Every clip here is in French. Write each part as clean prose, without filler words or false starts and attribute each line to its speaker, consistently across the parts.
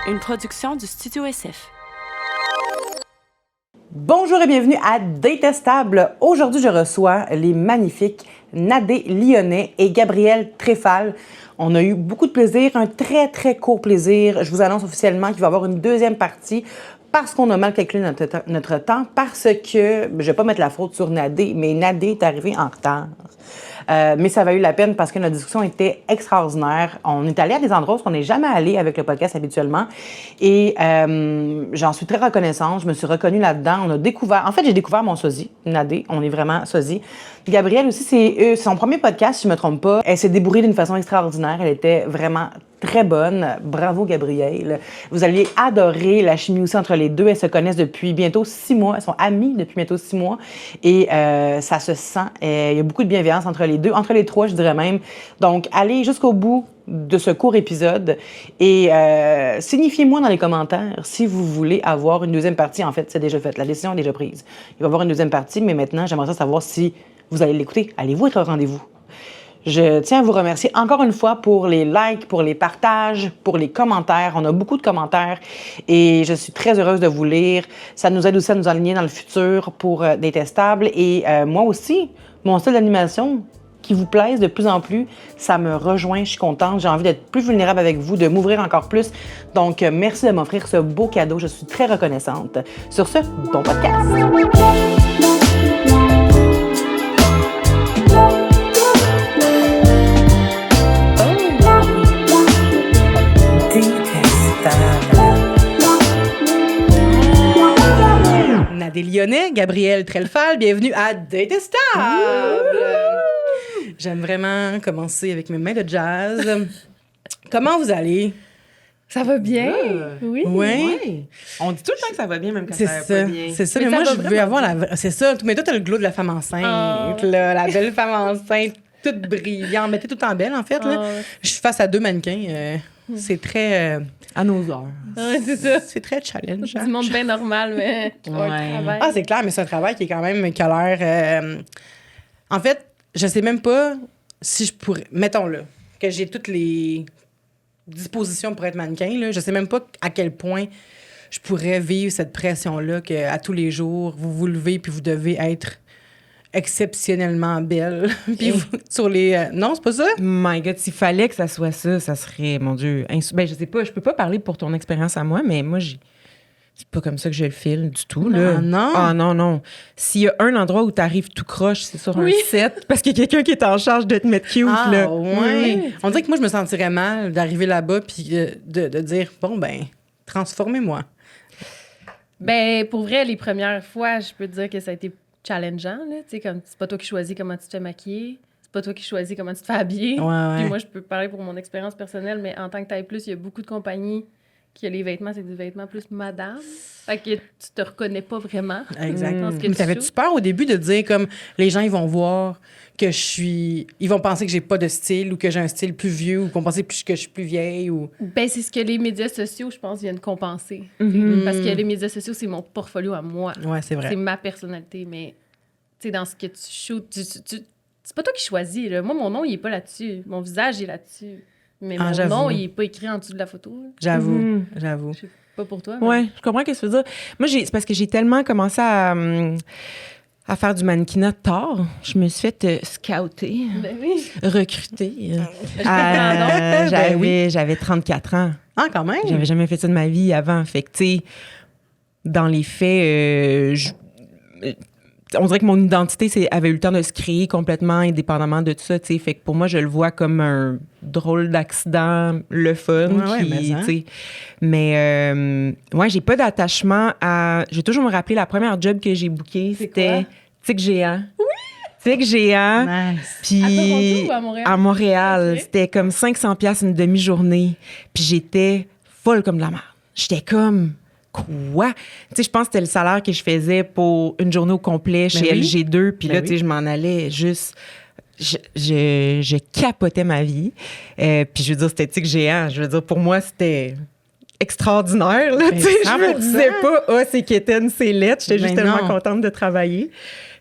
Speaker 1: Une production du Studio SF.
Speaker 2: Bonjour et bienvenue à Détestable. Aujourd'hui, je reçois les magnifiques Nadé Lyonnais et Gabrielle Tréfal. On a eu beaucoup de plaisir, un très, très court plaisir. Je vous annonce officiellement qu'il va y avoir une deuxième partie parce qu'on a mal calculé notre temps, parce que, je ne vais pas mettre la faute sur Nadé, mais Nadé est arrivé en retard. Mais ça valait la peine parce que notre discussion était extraordinaire. On est allé à des endroits où on n'est jamais allé avec le podcast habituellement. Et j'en suis très reconnaissante. Je me suis reconnue là-dedans. On a découvert... En fait, j'ai découvert mon sosie, Nadé. On est vraiment sosie. Gabrielle aussi, c'est son premier podcast, si je ne me trompe pas. Elle s'est débourrée d'une façon extraordinaire. Elle était vraiment très bonne. Bravo, Gabrielle. Vous alliez adorer la chimie aussi entre les deux. Elles se connaissent depuis bientôt 6 mois. Elles sont amies depuis bientôt 6 mois. Et ça se sent. Il y a beaucoup de bienveillance entre les deux, entre les trois, je dirais même. Donc, allez jusqu'au bout de ce court épisode et signifiez-moi dans les commentaires si vous voulez avoir une deuxième partie. En fait, c'est déjà fait. La décision est déjà prise. Il va y avoir une deuxième partie, mais maintenant, j'aimerais savoir si vous allez l'écouter. Allez-vous être au rendez-vous? Je tiens à vous remercier encore une fois pour les likes, pour les partages, pour les commentaires. On a beaucoup de commentaires et je suis très heureuse de vous lire. Ça nous aide aussi à nous aligner dans le futur pour Détestable. Et moi aussi, mon style d'animation qui vous plaise de plus en plus, ça me rejoint, je suis contente. J'ai envie d'être plus vulnérable avec vous, de m'ouvrir encore plus. Donc, merci de m'offrir ce beau cadeau. Je suis très reconnaissante. Sur ce, bon podcast! Nadé Lyonnais, Gabrielle Tréfal, bienvenue à Détestable! J'aime vraiment commencer avec mes mains de jazz. Comment vous allez?
Speaker 3: Ça va bien? Oui.
Speaker 2: Oui.
Speaker 4: On dit tout le temps que ça va bien, même quand
Speaker 2: C'est
Speaker 4: ça va
Speaker 2: ça.
Speaker 4: pas bien.
Speaker 2: C'est ça.
Speaker 3: Mais
Speaker 2: Mais
Speaker 3: ça
Speaker 2: moi,
Speaker 3: va
Speaker 2: je veux
Speaker 3: vraiment
Speaker 2: avoir la... C'est ça. Mais toi, t'as le glow de la femme enceinte, là, la belle femme enceinte, toute brillante. Mais t'es tout le temps belle, en fait. Là. Je suis face à deux mannequins. C'est très... à nos heures.
Speaker 3: Ouais, c'est ça.
Speaker 2: C'est très challenge.
Speaker 3: Du monde bien normal, mais qui va au travail.
Speaker 2: Ah, c'est clair, mais c'est un travail qui est quand même... qui a l'air... En fait, je sais même pas si je pourrais... Mettons, là, que j'ai toutes les dispositions pour être mannequin, là. Je sais même pas à quel point je pourrais vivre cette pression-là qu'à tous les jours, vous vous levez puis vous devez être exceptionnellement belle. Puis sur les... Non, c'est pas ça?
Speaker 4: My God, s'il fallait que ça soit ça, ça serait, mon Dieu, ben, je sais pas, je peux pas parler pour ton expérience à moi, mais moi, c'est pas comme ça que je le file du tout, là.
Speaker 2: Non.
Speaker 4: Ah non, non. S'il y a un endroit où t'arrives tout croche, c'est sur un set, parce qu'il y a quelqu'un qui est en charge de te mettre cute, là.
Speaker 2: Ouais. On dirait que moi, je me sentirais mal d'arriver là-bas puis de dire, bon, ben, transformez-moi.
Speaker 3: Ben, pour vrai, les premières fois, je peux te dire que ça a été challengeant, là. Tu sais, comme c'est pas toi qui choisis comment tu te fais maquiller, c'est pas toi qui choisis comment tu te fais habiller.
Speaker 2: Ouais.
Speaker 3: Puis moi, je peux parler pour mon expérience personnelle, mais en tant que taille plus, il y a beaucoup de compagnies qui les vêtements, c'est des vêtements plus madame. Fait que tu te reconnais pas vraiment.
Speaker 2: Exact.
Speaker 3: Dans ce que
Speaker 2: Mais
Speaker 3: tu
Speaker 2: t'avais-tu
Speaker 3: shoots.
Speaker 2: peur au début de dire, comme, les gens, ils vont voir que je suis... Ils vont penser que j'ai pas de style ou que j'ai un style plus vieux ou qu'on pense que je suis plus vieille ou...
Speaker 3: Ben, c'est ce que les médias sociaux, je pense, viennent compenser. Parce que les médias sociaux, c'est mon portfolio à moi.
Speaker 2: Ouais, c'est vrai.
Speaker 3: C'est ma personnalité, mais tu sais, dans ce que tu shoots, c'est pas toi qui choisis. Là. Moi, mon nom, il est pas là-dessus. Mon visage, il est là-dessus. Mais mon
Speaker 2: j'avoue.
Speaker 3: nom, il est pas écrit en dessous de la photo. Là.
Speaker 2: J'avoue.
Speaker 3: Je sais pas pour toi. Mais...
Speaker 4: Ouais, je comprends ce que tu veux dire. Moi, c'est parce que j'ai tellement commencé à faire du mannequinat tard. Je me suis fait scouter,
Speaker 3: Ben oui.
Speaker 4: recruter.
Speaker 3: Pardon?
Speaker 4: J'avais 34 ans.
Speaker 2: Ah, quand même?
Speaker 4: J'avais jamais fait ça de ma vie avant. Fait que, tu sais, dans les faits, on dirait que mon identité avait eu le temps de se créer complètement indépendamment de tout ça, tu sais. Fait que pour moi, je le vois comme un drôle d'accident, le fun. Mais ouais, j'ai pas d'attachement à... Je vais toujours me rappeler la première job que j'ai bookée, c'était Tic Géant. Oui! Tic Géant.
Speaker 2: Nice.
Speaker 4: Puis
Speaker 3: À Toronto ou à Montréal?
Speaker 4: À Montréal.
Speaker 3: Ok.
Speaker 4: C'était comme 500$ une demi-journée. Puis j'étais folle comme de la merde. J'étais comme... Quoi? Tu sais, je pense que c'était le salaire que je faisais pour une journée au complet chez LG2. Puis là, tu sais, je m'en allais juste... Je capotais ma vie. Puis je veux dire, c'était Tic Géant. Je veux dire, pour moi, c'était extraordinaire. Là,
Speaker 2: Ben,
Speaker 4: tu sais, je me
Speaker 2: 100%.
Speaker 4: disais pas, c'est quétaine, c'est lettre. J'étais juste
Speaker 2: Ben
Speaker 4: tellement
Speaker 2: non.
Speaker 4: contente de travailler.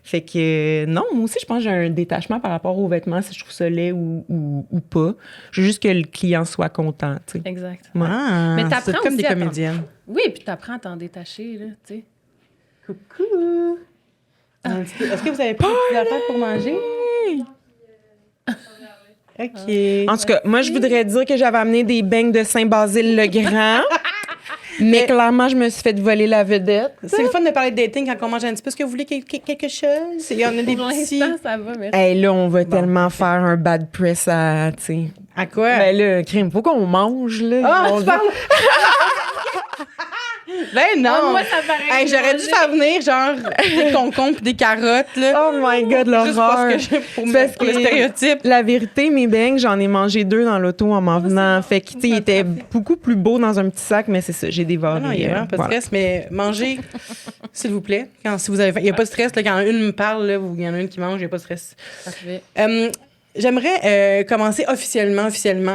Speaker 4: Fait que non, moi aussi, je pense que j'ai un détachement par rapport aux vêtements, si je trouve ça laid ou pas. Je veux juste que le client soit content, tu sais.
Speaker 3: Exact.
Speaker 4: Ouais.
Speaker 2: Ah,
Speaker 3: Mais t'apprends
Speaker 2: c'est comme
Speaker 3: aussi
Speaker 2: des
Speaker 3: à
Speaker 2: comédiennes.
Speaker 3: Oui, puis t'apprends à t'en détacher, là, tu sais.
Speaker 2: Coucou! Est-ce que vous avez pris des petites affaires pour manger? OK.
Speaker 4: En tout cas, moi, je voudrais dire que j'avais amené des beignes de Saint-Basile-le-Grand. Mais clairement, je me suis fait voler la vedette.
Speaker 2: C'est le fun de parler de dating quand on mange un petit peu. Est-ce que vous voulez quelque chose? Il y en a des
Speaker 3: Pour
Speaker 2: petits...
Speaker 3: l'instant, ça va, merci.
Speaker 4: Hey, là, on va tellement faire un bad press à, tu sais.
Speaker 2: À quoi?
Speaker 4: Ben là, crime, faut qu'on mange, là.
Speaker 2: Ah,
Speaker 4: On
Speaker 2: tu
Speaker 4: dit-
Speaker 2: parles... Ben non!
Speaker 3: Ah, moi, ça paraît
Speaker 2: Hey, j'aurais dû faire venir, genre, des concombres pis des carottes, là.
Speaker 4: Oh my God,
Speaker 2: Juste
Speaker 4: l'horreur.
Speaker 2: parce que pour
Speaker 4: Parce
Speaker 2: le
Speaker 4: que-
Speaker 2: stéréotype.
Speaker 4: La vérité, mes beignes, j'en ai mangé 2 dans l'auto en m'en venant. Fait que, tu sais, ils étaient beaucoup plus beaux dans un petit sac, mais c'est ça, j'ai dévoré.
Speaker 2: Non, il n'y a vraiment pas de
Speaker 4: voilà.
Speaker 2: stress, mais mangez, s'il vous plaît. Si vous avez faim. Il n'y a pas de stress. Là, quand une me parle, là, ou il y en a une qui mange, il n'y a pas de stress.
Speaker 3: Parfait.
Speaker 2: J'aimerais commencer officiellement,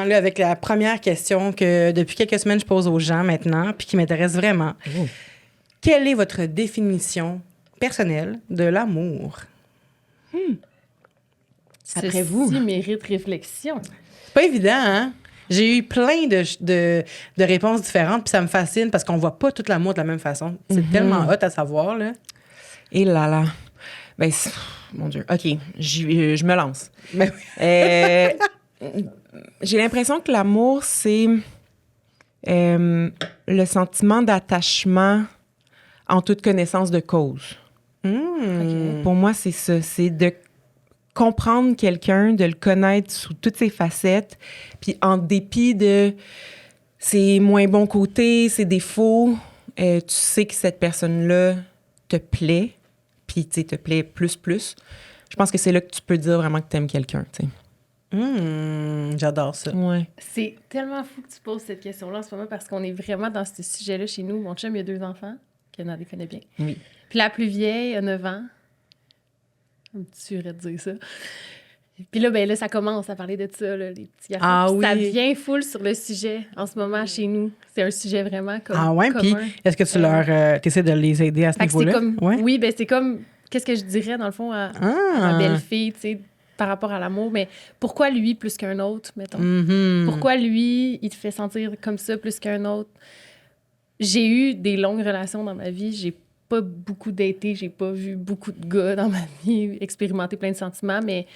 Speaker 2: là, avec la première question que depuis quelques semaines, je pose aux gens maintenant, puis qui m'intéresse vraiment.
Speaker 4: Oh.
Speaker 2: Quelle est votre définition personnelle de l'amour? Après vous.
Speaker 3: Ceci mérite réflexion.
Speaker 2: C'est pas évident, hein? J'ai eu plein de réponses différentes, puis ça me fascine parce qu'on voit pas tout l'amour de la même façon. C'est tellement hot à savoir, là.
Speaker 4: Et là là. Ben, mon Dieu. OK, je me lance.
Speaker 2: Ben oui.
Speaker 4: J'ai l'impression que l'amour, c'est le sentiment d'attachement en toute connaissance de cause. Pour moi, c'est ça. C'est de comprendre quelqu'un, de le connaître sous toutes ses facettes, puis en dépit de ses moins bons côtés, ses défauts, tu sais que cette personne-là te plaît, puis tu sais, te plaît plus. Je pense que c'est là que tu peux dire vraiment que tu aimes quelqu'un, tu sais.
Speaker 2: J'adore ça.
Speaker 4: Ouais.
Speaker 3: C'est tellement fou que tu poses cette question-là en ce moment parce qu'on est vraiment dans ce sujet-là chez nous. Mon chum, il a 2 enfants, que Nadé connaît bien.
Speaker 4: Oui.
Speaker 3: Puis la plus vieille a 9 ans. Un petit suret de dire ça. Puis là, ben là, ça commence à parler de ça, là, les petits garçons.
Speaker 2: Ah
Speaker 3: Puis ça
Speaker 2: oui.
Speaker 3: vient full sur le sujet en ce moment chez nous. C'est un sujet vraiment comme
Speaker 2: Ah ouais, puis
Speaker 3: commun.
Speaker 2: est-ce que tu leur essaies de les aider à ce
Speaker 3: Fait que c'est
Speaker 2: niveau-là?
Speaker 3: comme,
Speaker 2: Ouais.
Speaker 3: oui, ben c'est comme, qu'est-ce que je dirais dans le fond à ma belle-fille, tu sais, par rapport à l'amour, mais pourquoi lui plus qu'un autre, mettons?
Speaker 2: Mhm.
Speaker 3: Pourquoi lui, il te fait sentir comme ça plus qu'un autre? J'ai eu des longues relations dans ma vie, j'ai pas beaucoup daté, j'ai pas vu beaucoup de gars dans ma vie expérimenter plein de sentiments, mais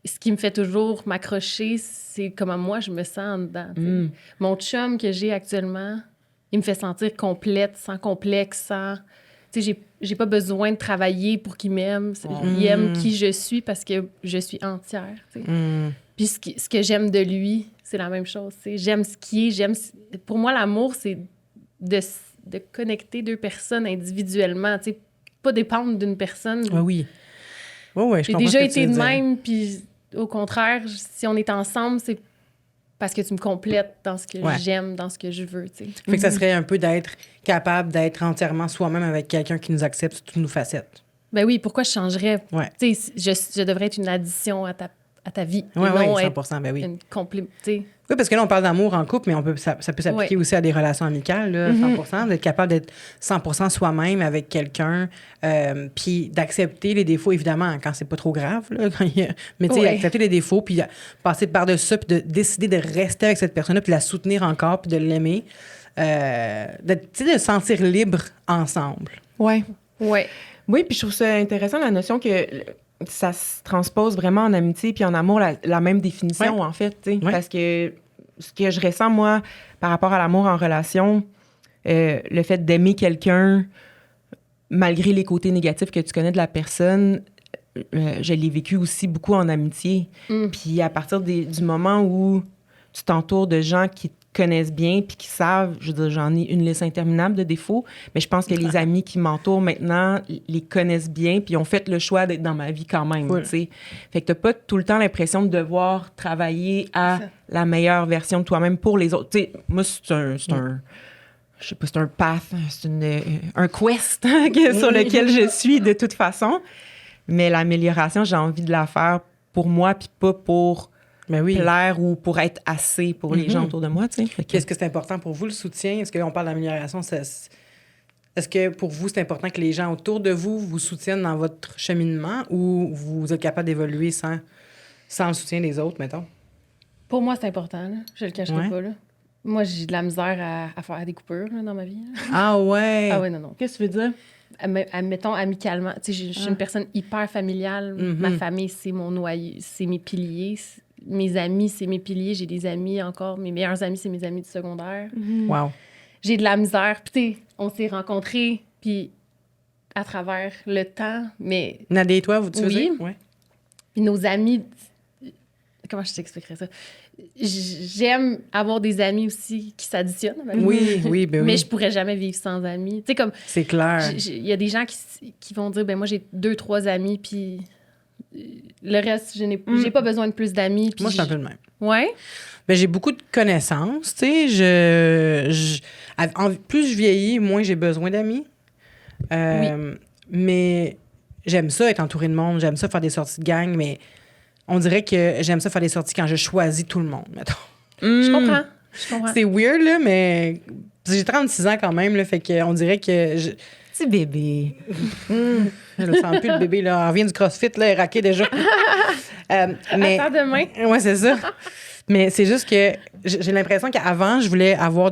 Speaker 3: ce qui me fait toujours m'accrocher, c'est comment moi je me sens en dedans. tu sais. Mon chum que j'ai actuellement, il me fait sentir complète, sans complexe, sans... Tu sais, j'ai pas besoin de travailler pour qu'il m'aime. Il aime qui je suis parce que je suis entière. tu sais. Puis ce que j'aime de lui, c'est la même chose. tu sais. J'aime ce qui est. Pour moi, l'amour, c'est de connecter 2 personnes individuellement. Tu sais, pas dépendre d'une personne.
Speaker 2: Ah oui. Oui, je
Speaker 3: J'ai
Speaker 2: comprends
Speaker 3: déjà
Speaker 2: ce que tu
Speaker 3: été
Speaker 2: veux
Speaker 3: de
Speaker 2: dire.
Speaker 3: même, puis au contraire, si on est ensemble, c'est parce que tu me complètes dans ce que
Speaker 2: Ouais.
Speaker 3: j'aime, dans ce que je veux, tu sais.
Speaker 2: Fait que ça serait un peu d'être capable d'être entièrement soi-même avec quelqu'un qui nous accepte sous toutes nos facettes.
Speaker 3: Ben oui, pourquoi je changerais?
Speaker 2: Ouais.
Speaker 3: Tu sais, je devrais être une addition à ta vie,
Speaker 2: Oui,
Speaker 3: et non
Speaker 2: oui,
Speaker 3: être
Speaker 2: 100%, ben oui.
Speaker 3: une tu sais.
Speaker 2: Oui, parce que là, on parle d'amour en couple, mais ça peut s'appliquer aussi à des relations amicales, là, 100%, d'être capable d'être 100% soi-même avec quelqu'un, puis d'accepter les défauts, évidemment, quand c'est pas trop grave, là, mais tu sais,
Speaker 3: Ouais.
Speaker 2: accepter les défauts, puis passer par-dessus ça, puis de décider de rester avec cette personne-là, puis de la soutenir encore, puis de l'aimer, tu sais, de se sentir libre ensemble.
Speaker 4: Ouais.
Speaker 3: Ouais.
Speaker 4: Oui, puis je trouve ça intéressant, la notion que ça se transpose vraiment en amitié puis en amour, la même définition,
Speaker 2: Ouais.
Speaker 4: en fait. tu sais.
Speaker 2: Ouais.
Speaker 4: Parce que ce que je ressens, moi, par rapport à l'amour en relation, le fait d'aimer quelqu'un, malgré les côtés négatifs que tu connais de la personne, je l'ai vécu aussi beaucoup en amitié. Puis à partir du moment où tu t'entoures de gens qui te connaissent bien puis qui savent, je veux dire, j'en ai une liste interminable de défauts, mais je pense que les amis qui m'entourent maintenant les connaissent bien puis ont fait le choix d'être dans ma vie quand même,
Speaker 2: Cool.
Speaker 4: tu sais. Fait que t'as pas tout le temps l'impression de devoir travailler à la meilleure version de toi-même pour les autres. Tu sais, moi, c'est un je sais pas, c'est un path, c'est un quest sur lequel je suis de toute façon. Mais l'amélioration, j'ai envie de la faire pour moi puis pas pour
Speaker 2: Ben oui.
Speaker 4: plaire ou pour être assez pour les gens autour de moi, tu sais. Fait que-
Speaker 2: Est-ce que c'est important pour vous, le soutien? Est-ce qu'on parle d'amélioration? Est-ce que pour vous, c'est important que les gens autour de vous vous soutiennent dans votre cheminement ou vous êtes capable d'évoluer sans le soutien des autres, mettons?
Speaker 3: Pour moi, c'est important, là. Je le cacherai
Speaker 2: Ouais.
Speaker 3: pas, là. Moi, j'ai de la misère à faire des coupures là, dans ma vie. Là.
Speaker 2: Ah ouais!
Speaker 3: Ah ouais, non.
Speaker 4: Qu'est-ce que tu veux dire?
Speaker 3: Mettons amicalement. Tu sais, je suis une personne hyper familiale. Ma famille, c'est mon noyau, c'est mes piliers. Mes amis, c'est mes piliers. J'ai des amis encore. Mes meilleurs amis, c'est mes amis du secondaire.
Speaker 2: Wow.
Speaker 3: J'ai de la misère. Puis, tu sais, on s'est rencontrés, puis à travers le temps, mais...
Speaker 2: Nadé et toi, tu faisiez?
Speaker 3: Oui.
Speaker 2: Ouais.
Speaker 3: Puis nos amis... Comment je t'expliquerais ça? J'aime avoir des amis aussi qui s'additionnent. à ma vie.
Speaker 2: Oui, ben oui.
Speaker 3: Mais je pourrais jamais vivre sans amis. Tu sais, comme...
Speaker 2: C'est clair.
Speaker 3: Il y a des gens qui vont dire, ben moi, j'ai 2-3 amis, puis le reste, j'ai pas besoin de plus d'amis. puis
Speaker 2: Moi, je suis un peu le même.
Speaker 3: Ouais?
Speaker 2: Ben, j'ai beaucoup de connaissances, tu sais. Plus je vieillis, moins j'ai besoin d'amis. Mais j'aime ça, être entourée de monde. J'aime ça, faire des sorties de gang. Mais on dirait que j'aime ça, faire des sorties quand je choisis tout le monde, mettons.
Speaker 3: Je comprends.
Speaker 2: C'est weird, là, mais j'ai 36 ans quand même, là, fait qu'on dirait que...
Speaker 4: Petit bébé.
Speaker 2: Je ne sens plus le bébé, là. On revient du CrossFit, là, il est raqué déjà. Mais...
Speaker 3: Attends demain.
Speaker 2: Ouais, c'est ça. Mais c'est juste que j'ai l'impression qu'avant, je voulais avoir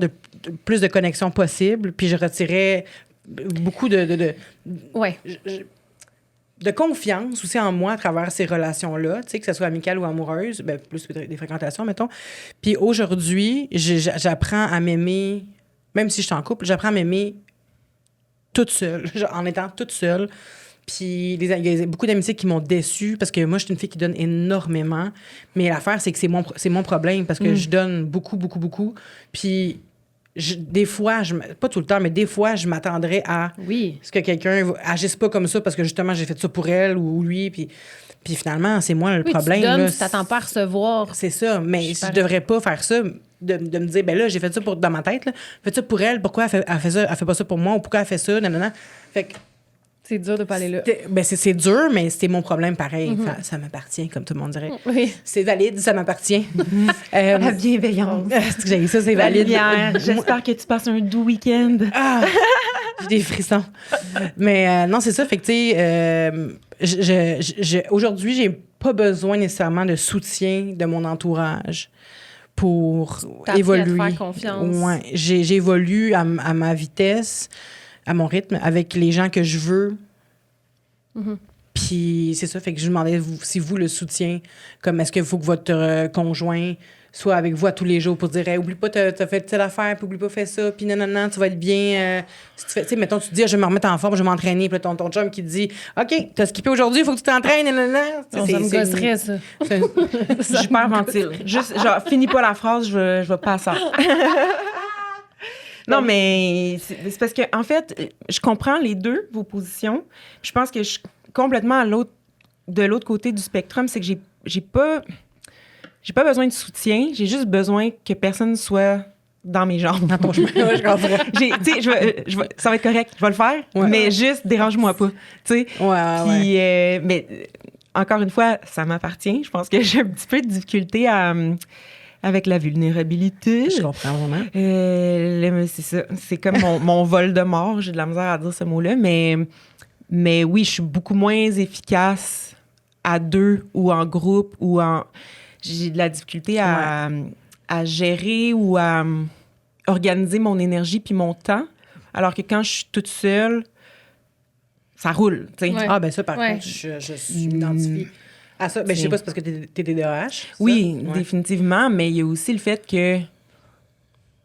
Speaker 2: plus de connexions possibles, puis je retirais beaucoup
Speaker 3: Ouais.
Speaker 2: de confiance aussi en moi à travers ces relations-là, tu sais, que ce soit amicale ou amoureuse, ben, plus que des fréquentations, mettons. Puis aujourd'hui, j'apprends à m'aimer, même si je suis en couple, j'apprends à m'aimer toute seule, en étant toute seule. Puis il y a beaucoup d'amitiés qui m'ont déçue parce que moi, je suis une fille qui donne énormément. Mais l'affaire, c'est que c'est mon problème parce que je donne beaucoup, beaucoup, beaucoup. Puis des fois, pas tout le temps, mais des fois, je m'attendrais à
Speaker 3: Oui.
Speaker 2: ce que quelqu'un agisse pas comme ça parce que justement, j'ai fait ça pour elle ou lui. Puis finalement, c'est moi le
Speaker 3: Oui,
Speaker 2: problème.
Speaker 3: tu donnes,
Speaker 2: là.
Speaker 3: tu t'attends pas à recevoir.
Speaker 2: C'est ça. Mais
Speaker 3: Je
Speaker 2: je devrais pas faire ça, de me dire, ben là, j'ai fait ça dans ma tête. Là. J'ai fait ça pour elle. Pourquoi elle fait ça? Elle fait pas ça pour moi ou pourquoi elle fait ça? Nanana. Fait que
Speaker 3: C'est dur de pas aller là.
Speaker 2: ben c'est dur, mais c'était mon problème pareil. Ça m'appartient, comme tout le monde dirait.
Speaker 3: Oui.
Speaker 2: C'est valide, ça m'appartient.
Speaker 4: La bienveillance.
Speaker 2: C'est que j'ai ça, c'est
Speaker 4: La
Speaker 2: valide.
Speaker 4: lumière. J'espère que tu passes un doux week-end.
Speaker 2: Ah, j'ai des frissons. Mais non, c'est ça. Fait que, tu sais, aujourd'hui, j'ai pas besoin nécessairement de soutien de mon entourage pour
Speaker 3: T'as appris
Speaker 2: évoluer.
Speaker 3: à te faire confiance.
Speaker 2: Ouais, j'évolue à ma vitesse, à mon rythme, avec les gens que je veux. Puis c'est ça, fait que je me demandais si vous, le soutien, comme est-ce qu'il faut que votre conjoint soit avec vous à tous les jours pour dire hey, oublie pas, t'as fait telle affaire, puis oublie pas, fais ça, puis non, tu vas être bien. Si tu fais, tu sais, mettons, tu te dis, je vais me remettre en forme, je vais m'entraîner, puis là, ton chum qui te dit, OK, t'as skippé aujourd'hui, il faut que tu t'entraînes, non.
Speaker 3: Ça me gosserait, ça.
Speaker 4: J'hyperventile. Juste, genre, finis pas la phrase, je vais passer. Non, mais c'est parce que, en fait, je comprends les deux, vos positions. Je pense que je suis complètement de l'autre côté du spectrum, c'est que j'ai pas besoin de soutien, j'ai juste besoin que personne soit dans mes jambes.
Speaker 2: Dans ton chemin, ouais, je comprends.
Speaker 4: Tu sais, ça va être correct, je vais le faire, mais juste dérange-moi pas, tu sais. Puis, mais encore une fois, ça m'appartient. Je pense que j'ai un petit peu de difficulté avec la vulnérabilité.
Speaker 2: Je comprends vraiment.
Speaker 4: C'est ça. C'est comme mon vol de mort. J'ai de la misère à dire ce mot-là, mais oui, je suis beaucoup moins efficace à deux ou en groupe ou en... J'ai de la difficulté à gérer ou à organiser mon énergie puis mon temps, alors que quand je suis toute seule, ça roule, tu sais.
Speaker 3: Ouais.
Speaker 2: Ah, ben ça, par contre, je m'identifie à ça. Ben, je sais pas, c'est parce que t'es TDAH. ça?
Speaker 4: Oui,
Speaker 2: Ouais.
Speaker 4: définitivement, mais il y a aussi le fait que, tu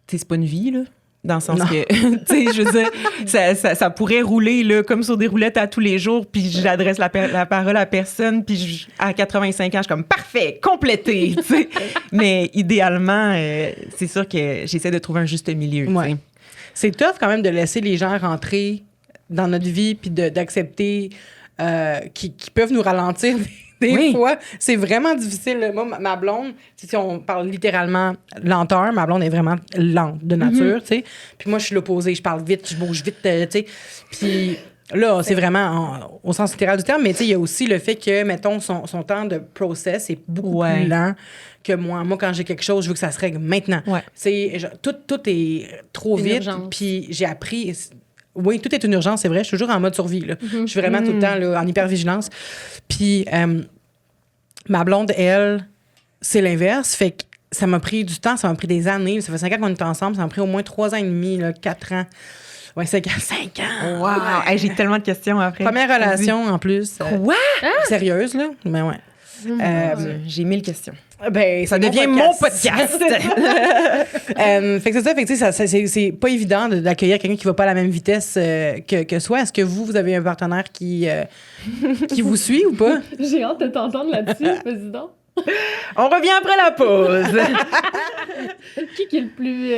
Speaker 4: sais, c'est pas une vie, là. Dans le sens
Speaker 2: Non.
Speaker 4: que, tu sais, je veux dire, ça pourrait rouler là, comme sur des roulettes à tous les jours, puis j'adresse la parole à personne, puis à 85 ans, je suis comme « Parfait, complété! » tu sais. Mais idéalement, c'est sûr que j'essaie de trouver un juste milieu.
Speaker 2: Ouais.
Speaker 4: tu sais.
Speaker 2: C'est tough quand même de laisser les gens rentrer dans notre vie puis d'accepter qui peuvent nous ralentir des
Speaker 4: Oui.
Speaker 2: fois. C'est vraiment difficile. Moi, ma blonde, si on parle littéralement lenteur, ma blonde est vraiment lente de nature, tu sais. Puis moi, je suis l'opposé. Je parle vite, je bouge vite, tu sais. Puis Là, c'est vraiment au sens littéral du terme, mais tu sais, il y a aussi le fait que, mettons, son temps de process est beaucoup plus lent que moi. Moi, quand j'ai quelque chose, je veux que ça se règle maintenant.
Speaker 4: Ouais.
Speaker 2: Tout est trop
Speaker 3: Une
Speaker 2: vite.
Speaker 3: urgence.
Speaker 2: Puis j'ai appris... Oui, tout est une urgence, c'est vrai. Je suis toujours en mode survie. Là. Je suis vraiment tout le temps là, en hypervigilance. Puis ma blonde, elle, c'est l'inverse. Fait que ça m'a pris du temps, ça m'a pris des années. Ça fait 5 ans qu'on est ensemble. Ça m'a pris au moins 3 ans et demi, 4 ans. Ouais, 5 ans.
Speaker 4: Wow! Hey, j'ai tellement de questions après.
Speaker 2: Première relation, en plus.
Speaker 4: Quoi?
Speaker 2: Sérieuse, là. Mais ouais.
Speaker 4: J'ai 1000 questions.
Speaker 2: Ben,
Speaker 4: Ça devient mon podcast.
Speaker 2: Fait que c'est ça. Fait que, tu sais, c'est pas évident d'accueillir quelqu'un qui va pas à la même vitesse que soi. Est-ce que vous avez un partenaire qui vous suit ou pas?
Speaker 3: J'ai hâte de t'entendre là-dessus, vas-y donc.
Speaker 4: On revient après la pause.
Speaker 3: Qui est le plus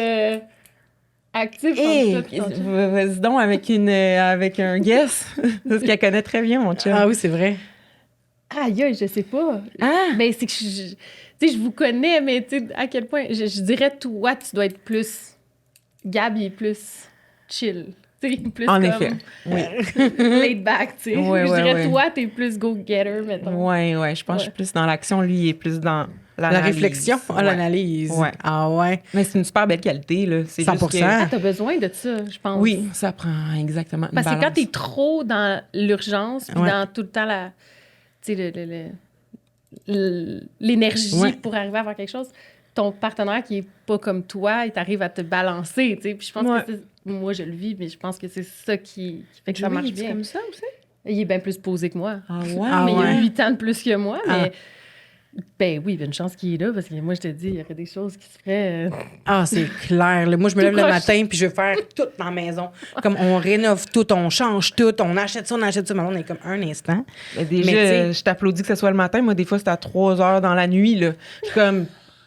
Speaker 3: actif
Speaker 4: Hey,
Speaker 3: entre toi et ton chum?
Speaker 4: vas-y donc avec un guess. Parce qu'elle connaît très bien mon chum.
Speaker 2: Ah oui, c'est vrai.
Speaker 3: Aïe, aïe, je sais pas.
Speaker 4: Ah!
Speaker 3: Ben, c'est que tu sais, je vous connais, mais tu sais, à quel point. Je dirais, toi, tu dois être plus. Gab, il est plus chill. Tu sais, plus
Speaker 4: En
Speaker 3: comme
Speaker 4: effet. Oui.
Speaker 3: laid back, tu sais.
Speaker 4: Ouais,
Speaker 3: je
Speaker 4: ouais,
Speaker 3: dirais,
Speaker 4: ouais.
Speaker 3: toi, t'es plus go-getter, mettons.
Speaker 4: Ouais, je pense que je suis plus dans l'action. Lui, il est plus dans
Speaker 2: La
Speaker 4: l'analyse.
Speaker 2: réflexion,
Speaker 4: Ouais.
Speaker 2: l'analyse.
Speaker 4: Ouais.
Speaker 2: Ah ouais.
Speaker 4: Mais c'est une super belle qualité, là. C'est
Speaker 2: 100%.
Speaker 4: juste que-
Speaker 3: Ah, t'as besoin de ça, je pense.
Speaker 4: Oui, ça prend exactement une
Speaker 3: Parce que quand
Speaker 4: balance.
Speaker 3: t'es trop dans l'urgence, puis
Speaker 2: Ouais.
Speaker 3: dans tout le temps tu sais, l'énergie
Speaker 2: Ouais.
Speaker 3: pour arriver à faire quelque chose, ton partenaire qui est pas comme toi, il t'arrive à te balancer, tu sais. Puis je pense
Speaker 4: Ouais.
Speaker 3: que moi, je le vis, mais je pense que c'est ça qui fait que ça marche bien.
Speaker 4: comme ça aussi?
Speaker 3: Il est bien plus posé que moi.
Speaker 4: Ah ouais?
Speaker 2: Ah
Speaker 3: mais il
Speaker 2: ouais.
Speaker 3: a 8 ans de plus que moi,
Speaker 2: Ah.
Speaker 3: mais... Ben oui, il y a une chance qu'il est là, parce que moi, je te dis, il y aurait des choses qui se feraient...
Speaker 2: Ah, c'est clair. Là, moi, je me
Speaker 3: Tout
Speaker 2: lève le
Speaker 3: croche.
Speaker 2: matin puis je veux faire tout dans la maison. Comme on rénove tout, on change tout, on achète ça, on achète ça. Maintenant, on est comme un instant.
Speaker 4: Mais déjà,
Speaker 2: Mais tu sais-
Speaker 4: je t'applaudis que ce soit le matin. Moi, des fois, c'est à 3 heures dans la nuit, là. Je suis comme...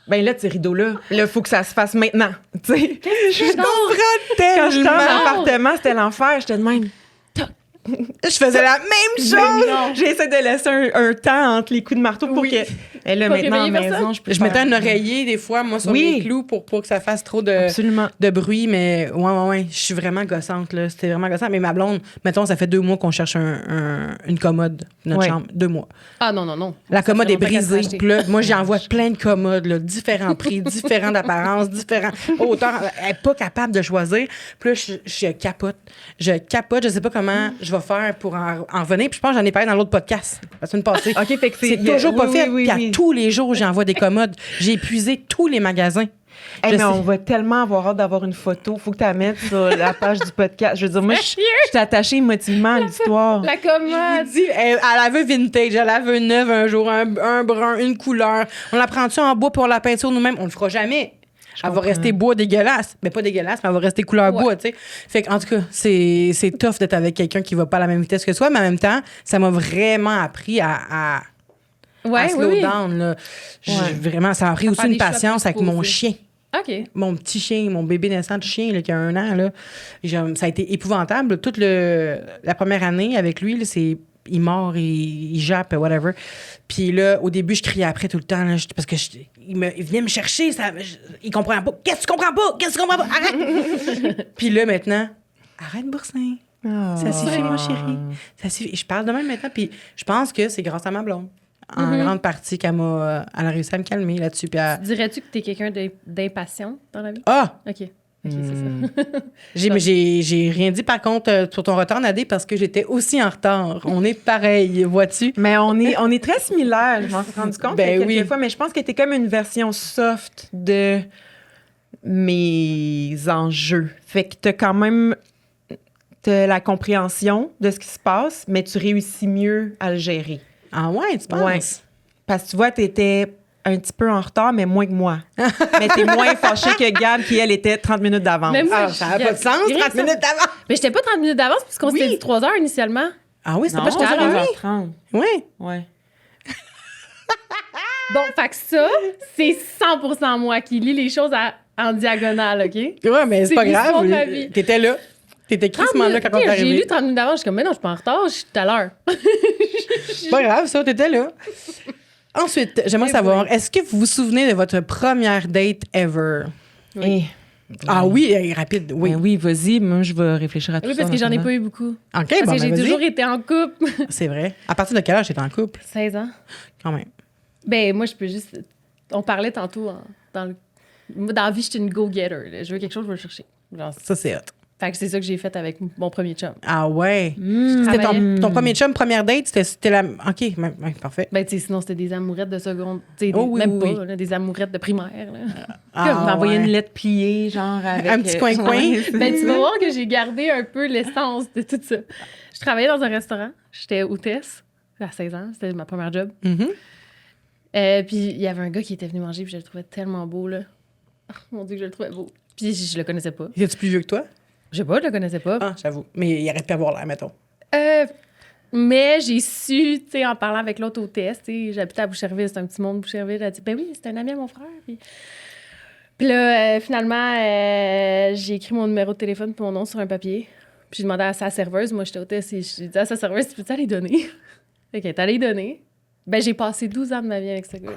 Speaker 4: Ben là, ces rideaux-là, il faut que ça se fasse maintenant. Tu sais,
Speaker 2: Je comprends tellement.
Speaker 4: quand j'étais en appartement, c'était l'enfer. J'étais de même.
Speaker 2: Je faisais la même chose.
Speaker 3: non.
Speaker 4: J'essaie de laisser un temps entre les coups de marteau pour
Speaker 3: Oui.
Speaker 4: que. Et là,
Speaker 3: Pas
Speaker 4: maintenant, à la
Speaker 3: réveiller
Speaker 4: maison,
Speaker 3: personne?
Speaker 4: je peux
Speaker 2: Je mettais
Speaker 4: faire-
Speaker 2: un oreiller, des fois, moi, sur
Speaker 4: Oui.
Speaker 2: mes clous pour pas que ça fasse trop
Speaker 4: Absolument.
Speaker 2: de bruit. Mais ouais. Je suis vraiment gossante, là. C'était vraiment gossant. Mais ma blonde, mettons, ça fait 2 mois qu'on cherche une commode, notre
Speaker 4: Ouais.
Speaker 2: chambre. 2 mois.
Speaker 3: Ah non, non, non.
Speaker 2: La
Speaker 3: Ça
Speaker 2: commode
Speaker 3: fait
Speaker 2: est
Speaker 3: longtemps qu'elle
Speaker 2: brisée.
Speaker 3: l'a acheté.
Speaker 2: Puis là, moi, j'envoie plein de commodes, là, différents prix, différents d'apparence, différents hauteurs. Elle n'est pas capable de choisir. Puis là, je capote. Je sais pas comment je vais faire pour en revenir. Puis je pense que j'en ai parlé dans l'autre podcast, la semaine passée.
Speaker 4: OK, fait que
Speaker 2: C'est toujours pas fait. Puis à
Speaker 4: oui.
Speaker 2: tous les jours, j'envoie des commodes. J'ai épuisé tous les magasins.
Speaker 4: Hey,
Speaker 2: Je
Speaker 4: mais
Speaker 2: sais.
Speaker 4: on va tellement avoir hâte d'avoir une photo. Faut que tu la mettes sur la page du podcast. Je veux dire, moi, je suis attachée émotivement à l'histoire.
Speaker 3: La
Speaker 2: Je
Speaker 3: commode!
Speaker 2: vous dis, elle la veut vintage, elle la veut neuve un jour, un brun, une couleur. On la prend-tu en bois pour la peinture nous-mêmes? On le fera jamais. Elle va
Speaker 4: comprends.
Speaker 2: rester bois dégueulasse. Mais pas dégueulasse, mais elle va rester couleur
Speaker 3: Ouais.
Speaker 2: bois, tu sais. Fait qu'en tout cas, c'est tough d'être avec quelqu'un qui va pas à la même vitesse que soi, mais en même temps, ça m'a vraiment appris à
Speaker 3: Ouais,
Speaker 2: slow
Speaker 3: oui.
Speaker 2: down, là.
Speaker 4: Ouais.
Speaker 2: Vraiment, ça m'a appris
Speaker 3: À
Speaker 2: aussi
Speaker 3: faire
Speaker 2: une
Speaker 3: des choix
Speaker 2: patience
Speaker 3: plus
Speaker 2: avec mon
Speaker 3: posés.
Speaker 2: chien.
Speaker 3: OK.
Speaker 2: Mon petit chien, mon bébé naissant de chien là, qui a 1 an, là, ça a été épouvantable. Toute la première année avec lui, là, il mord, il jappe, whatever. Puis là, au début, je criais après tout le temps, là, parce que il venait me chercher. Il comprenait pas. Qu'est-ce que tu comprends pas? Qu'est-ce que tu comprends pas? Arrête! Puis là, maintenant, arrête, boursin. Ça suffit, mon chéri. Ça suffit. Je parle de même maintenant. Puis je pense que c'est grâce à ma blonde. En grande partie elle a réussi à me calmer là-dessus. Puis
Speaker 3: Dirais-tu que t'es quelqu'un d'impatient dans la vie?
Speaker 2: Ah!
Speaker 3: OK. OK, c'est ça.
Speaker 2: J'ai rien dit par contre sur ton retard, Nadé, parce que j'étais aussi en retard. On est pareil, vois-tu?
Speaker 4: Mais on est très similaires, je m'en suis rendu compte
Speaker 2: Ben
Speaker 4: quelques
Speaker 2: oui.
Speaker 4: fois, mais je pense que t'es comme une version soft de mes enjeux. Fait que t'as la compréhension de ce qui se passe, mais tu réussis mieux à le gérer.
Speaker 2: Ah ouais, tu penses?
Speaker 4: Ouais. Parce que tu vois, t'étais un petit peu en retard, mais moins que moi. Mais t'es moins fâchée que Gab, qui, elle, était 30 minutes d'avance.
Speaker 3: Mais moi,
Speaker 2: Ah, ça n'a pas de sens, 30 minutes d'avant.
Speaker 3: Mais j'étais pas 30 minutes d'avance, puisqu'on s'était dit 3 heures initialement.
Speaker 2: Ah oui, c'était
Speaker 4: Non,
Speaker 2: pas
Speaker 3: j'étais à
Speaker 2: je
Speaker 3: l'heure.
Speaker 4: 3h30.
Speaker 2: Oui.
Speaker 4: Ouais.
Speaker 3: Bon, fait que ça, c'est 100% moi qui lis les choses en diagonale, OK?
Speaker 2: Ouais, mais c'est
Speaker 3: C'est
Speaker 2: pas
Speaker 3: l'histoire
Speaker 2: grave.
Speaker 3: de ma vie.
Speaker 2: T'étais là. T'étais crissement là quand on est
Speaker 3: J'ai
Speaker 2: arrivé.
Speaker 3: lu 30 minutes d'avance, je suis comme, mais non, je suis pas en retard, je suis tout à l'heure.
Speaker 2: C'est pas grave, ça, t'étais là. Ensuite, j'aimerais savoir, est-ce que vous vous souvenez de votre première date ever?
Speaker 3: Oui.
Speaker 2: Ah oui, rapide, oui.
Speaker 4: Ben oui, vas-y, moi, je vais réfléchir à tout
Speaker 3: Oui,
Speaker 4: ça.
Speaker 3: parce que j'en ai
Speaker 4: en
Speaker 3: pas eu beaucoup.
Speaker 2: OK,
Speaker 3: Parce
Speaker 2: bon,
Speaker 3: que j'ai
Speaker 2: vas-y.
Speaker 3: toujours été en couple.
Speaker 2: C'est vrai. À partir de quel âge j'étais en couple?
Speaker 3: 16 ans.
Speaker 2: Quand même.
Speaker 3: Ben, moi, je peux juste. On parlait tantôt moi, dans la vie, je suis une go-getter. Là. Je veux quelque chose, je vais le chercher. Genre,
Speaker 2: Ça, c'est hot.
Speaker 3: fait que c'est ça que j'ai fait avec mon premier chum.
Speaker 2: Ah ouais.
Speaker 3: Je
Speaker 2: C'était
Speaker 3: travaillais.
Speaker 2: ton premier chum, première date, c'était la... OK, ouais, parfait.
Speaker 3: Ben, tu sais, sinon, c'était des amourettes de seconde. Tu sais,
Speaker 2: Oh oui,
Speaker 3: même
Speaker 2: oui,
Speaker 3: pas, là, des amourettes de primaire. Là.
Speaker 4: Comme m'envoyer
Speaker 2: ouais.
Speaker 4: une lettre pliée, genre avec...
Speaker 2: Un petit coin-coin.
Speaker 3: Ben, tu vas voir que j'ai gardé un peu l'essence de tout ça. Je travaillais dans un restaurant. J'étais hôtesse à 16 ans. C'était ma première job. Puis il y avait un gars qui était venu manger, puis je le trouvais tellement beau, là. Oh, mon Dieu, que je le trouvais beau. Puis je le connaissais pas.
Speaker 2: Étais-tu plus vieux que toi?
Speaker 3: Je sais pas, je le connaissais pas.
Speaker 2: Ah, j'avoue. Mais il arrête pas avoir l'air, mettons.
Speaker 3: Mais j'ai su, tu sais, en parlant avec l'autre hôtesse, tu sais, j'habitais à Boucherville, c'est un petit monde de Boucherville, elle a dit, ben oui, c'est un ami à mon frère. Puis là, finalement, j'ai écrit mon numéro de téléphone et mon nom sur un papier. Puis j'ai demandé à sa serveuse, moi j'étais hôtesse, et j'ai dit à sa serveuse, tu peux-tu aller donner? Fait qu'elle est allée donner. Ben, j'ai passé 12 ans de ma vie avec ce gars.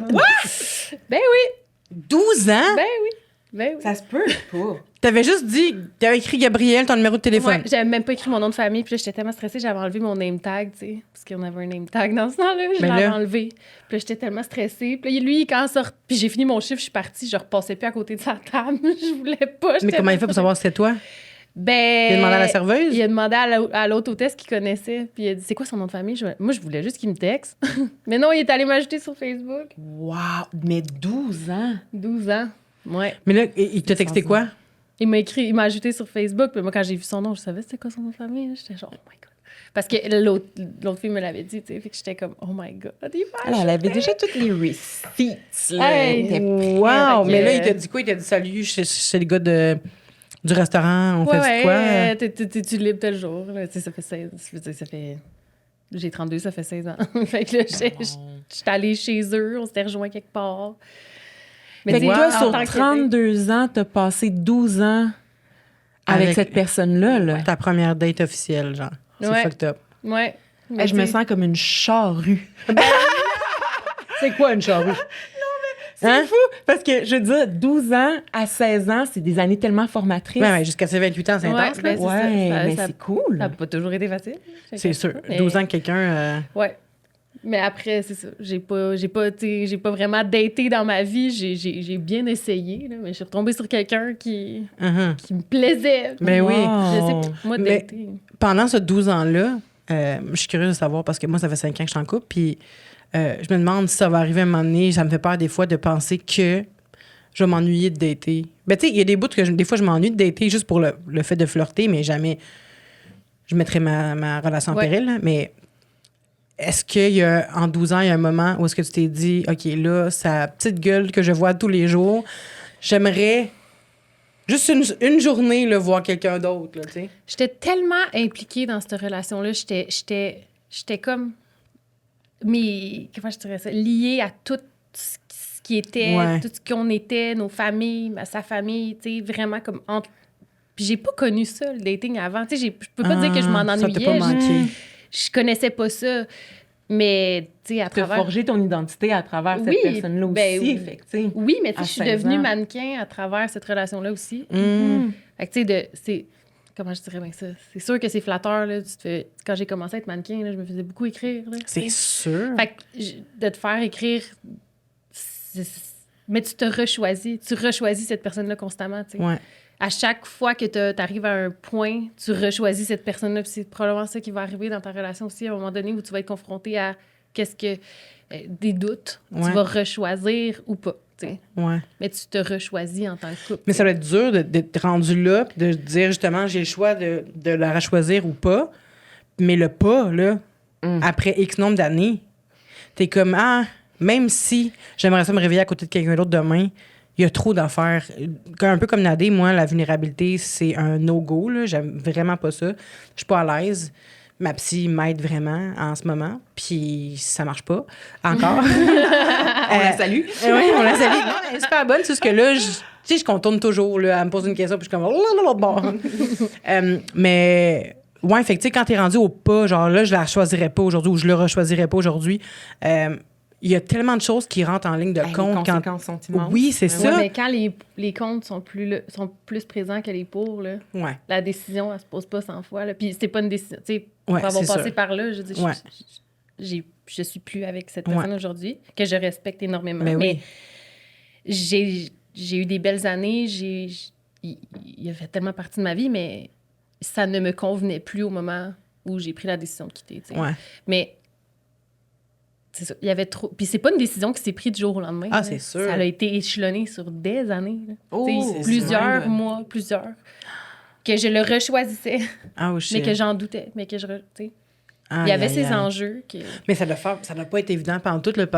Speaker 3: Ben oui,
Speaker 2: 12 ans?
Speaker 3: ben oui, ben oui.
Speaker 4: Ça se peut pas.
Speaker 2: T'avais juste dit... T'avais écrit Gabriel, ton numéro de téléphone.
Speaker 3: Ouais, j'avais même pas écrit mon nom de famille, puis là, j'étais tellement stressée, j'avais enlevé mon name tag, tu sais, parce qu'on avait un name tag dans ce temps-là, je
Speaker 2: Ben
Speaker 3: l'avais
Speaker 2: là.
Speaker 3: enlevé. Puis là, j'étais tellement stressée. Puis là, lui, quand il sort, puis j'ai fini mon chiffre, je suis partie, je repassais plus à côté de sa table, je voulais pas.
Speaker 2: Mais
Speaker 3: j'étais
Speaker 2: comment il fait pour savoir si c'était toi?
Speaker 3: Ben...
Speaker 2: Il a demandé à la serveuse?
Speaker 3: Il a demandé à l'autre hôtesse qu'il connaissait, puis il a dit, c'est quoi son nom de famille? Moi, je voulais juste qu'il me texte. Mais non, il est allé m'ajouter sur Facebook.
Speaker 4: Wow, mais 12 ans.
Speaker 3: 12 ans. Ouais.
Speaker 2: Mais là, il t'a texté quoi?
Speaker 3: Il m'a ajouté sur Facebook, puis moi, quand j'ai vu son nom, je savais c'était quoi son nom de famille. J'étais genre, oh my God. Parce que l'autre fille me l'avait dit, tu sais, fait que j'étais comme, oh my God, il m'a
Speaker 4: Alors, elle avait déjà toutes les receipts. Là.
Speaker 3: Hey,
Speaker 4: Elle était prête.
Speaker 2: Wow!
Speaker 3: Fait
Speaker 2: Mais
Speaker 3: que-
Speaker 2: là, il t'a dit quoi? Il t'a dit salut, c'est le gars du restaurant, on fait quoi?
Speaker 3: Tu libre tel jour. Là, tu sais, ça fait 16. Je veux dire, ça fait. J'ai 32, ça fait 16 ans. Fait que là, j'étais allée chez eux, on s'était rejoints quelque part.
Speaker 4: Fait que
Speaker 3: tu sais,
Speaker 4: toi,
Speaker 3: en
Speaker 4: sur
Speaker 3: tant que-
Speaker 4: 32 ans, t'as passé 12 ans avec
Speaker 2: Avec-
Speaker 4: cette personne-là. Là.
Speaker 2: Ta première date officielle, genre. C'est
Speaker 3: Ouais.
Speaker 2: fucked up.
Speaker 3: Ouais.
Speaker 4: Hey, je me
Speaker 3: tu sais,
Speaker 4: sens comme une charrue.
Speaker 2: C'est quoi une charrue?
Speaker 4: C'est fou, parce que, je veux dire, 12 ans à 16 ans, c'est des années tellement formatrices.
Speaker 2: Ouais, jusqu'à ses 28 ans, c'est
Speaker 3: Ouais,
Speaker 2: intense, là.
Speaker 3: ben, c'est
Speaker 4: Ouais,
Speaker 3: ça.
Speaker 4: mais
Speaker 3: Ça-
Speaker 4: c'est cool.
Speaker 3: Ça n'a pas toujours été facile.
Speaker 2: C'est sûr.
Speaker 3: Mais-
Speaker 2: 12 ans que quelqu'un...
Speaker 3: Ouais. Mais après, c'est ça. J'ai pas vraiment daté dans ma vie. J'ai bien essayé, là, mais je suis retombée sur quelqu'un qui me plaisait.
Speaker 2: Ben oui.
Speaker 3: Je sais
Speaker 4: Wow.
Speaker 3: pas, moi,
Speaker 2: Mais-
Speaker 3: dater.
Speaker 2: Pendant ce 12 ans-là, je suis curieuse de savoir, parce que moi, ça fait 5 ans que je suis en couple, puis je me demande si ça va arriver à un moment donné. Ça me fait peur des fois de penser que je vais m'ennuyer de dater. Ben, tu sais, il y a des bouts que des fois, je m'ennuie de dater juste pour le fait de flirter, mais jamais je mettrais ma relation en
Speaker 3: Ouais.
Speaker 2: péril. Là. Mais est-ce qu'il y a, en 12 ans, il y a un moment où est-ce que tu t'es dit, OK, là, sa petite gueule que je vois tous les jours, j'aimerais juste une journée là, voir quelqu'un d'autre, là, tu sais?
Speaker 3: J'étais tellement impliquée dans cette relation-là. J'étais comme... comment je dirais ça? Liée à tout ce qui était,
Speaker 2: Ouais.
Speaker 3: tout ce qu'on était, nos familles, sa famille, tu sais, vraiment comme entre... Puis j'ai pas connu ça, le dating avant. Tu sais, je peux pas dire que je m'en
Speaker 2: Ça t'a
Speaker 3: ennuyais.
Speaker 2: pas manqué.
Speaker 3: Je connaissais pas ça. Mais, tu sais, à
Speaker 4: Tu as
Speaker 3: travers...
Speaker 4: forgé ton identité à travers
Speaker 3: Oui,
Speaker 4: cette personne-là aussi.
Speaker 3: ben oui.
Speaker 4: Fait que, tu sais,
Speaker 3: Oui, mais tu
Speaker 4: à
Speaker 3: sais, je suis
Speaker 4: 16
Speaker 3: devenue
Speaker 4: ans.
Speaker 3: mannequin à travers cette relation-là aussi.
Speaker 2: Mm.
Speaker 3: Fait que, tu sais, c'est... Comment je dirais bien ça? C'est sûr que c'est flatteur, là. Quand j'ai commencé à être mannequin, là, je me faisais beaucoup écrire, là.
Speaker 2: C'est
Speaker 3: tu sais.
Speaker 2: sûr.
Speaker 3: Fait que de te faire écrire... Mais tu te rechoisis. Tu rechoisis cette personne-là constamment, tu sais.
Speaker 2: Ouais.
Speaker 3: À chaque fois que tu arrives à un point, tu rechoisis cette personne-là. Puis c'est probablement ça qui va arriver dans ta relation aussi, à un moment donné où tu vas être confronté à des doutes.
Speaker 2: Ouais.
Speaker 3: Tu vas rechoisir ou pas, tu sais.
Speaker 2: Ouais.
Speaker 3: Mais tu te rechoisis en tant que couple.
Speaker 2: Mais ça doit être dur d'être rendu là, puis de dire justement, j'ai le choix de la rechoisir ou pas. Mais le pas, là, après X nombre d'années, t'es comme, même si j'aimerais ça me réveiller à côté de quelqu'un d'autre demain, il y a trop d'affaires. Un peu comme Nadé, moi, la vulnérabilité, c'est un no-go, là. J'aime vraiment pas ça. Je suis pas à l'aise. Ma psy m'aide vraiment en ce moment, puis ça marche pas encore.
Speaker 4: on la salue.
Speaker 2: Oui, on la salue. Non, elle est super bonne, c'est ce que là, je contourne toujours. Là, elle me pose une question, puis je suis comme... Bon. Mais, ouais, fait que, tu sais, quand t'es rendu au pas, genre là, je la choisirais pas aujourd'hui ou je le rechoisirais pas aujourd'hui, il il y a tellement de choses qui rentrent en ligne de
Speaker 4: Les
Speaker 2: compte.
Speaker 4: conséquences sont immenses.
Speaker 2: Oui, c'est
Speaker 3: Ouais,
Speaker 2: ça.
Speaker 3: mais quand les comptes sont plus présents que les pour, là,
Speaker 2: Ouais.
Speaker 3: la décision, elle se pose pas 100 fois. Là. Puis c'est pas une décision. Tu sais, pour
Speaker 2: Ouais,
Speaker 3: avoir
Speaker 2: c'est
Speaker 3: passé
Speaker 2: ça.
Speaker 3: par là, je dis,
Speaker 2: Ouais.
Speaker 3: je suis plus avec cette
Speaker 2: Ouais.
Speaker 3: personne aujourd'hui, que je respecte énormément.
Speaker 2: Mais oui.
Speaker 3: J'ai eu des belles années, il a fait tellement partie de ma vie, mais ça ne me convenait plus au moment où j'ai pris la décision de quitter. Tu sais.
Speaker 2: Ouais.
Speaker 3: Mais c'est ça, il y avait trop. Puis c'est pas une décision qui s'est prise du jour au lendemain.
Speaker 2: Ah,
Speaker 3: là.
Speaker 2: c'est sûr.
Speaker 3: Ça a été échelonné sur des années. Là.
Speaker 4: Oh,
Speaker 3: Tu sais,
Speaker 4: c'est
Speaker 3: plusieurs
Speaker 4: sûr.
Speaker 3: mois, plusieurs. Que je le rechoisissais,
Speaker 2: Ah,
Speaker 3: mais que j'en doutais. Mais que tu sais. Il y avait ces enjeux.
Speaker 2: Mais ça doit pas être évident pendant tout le...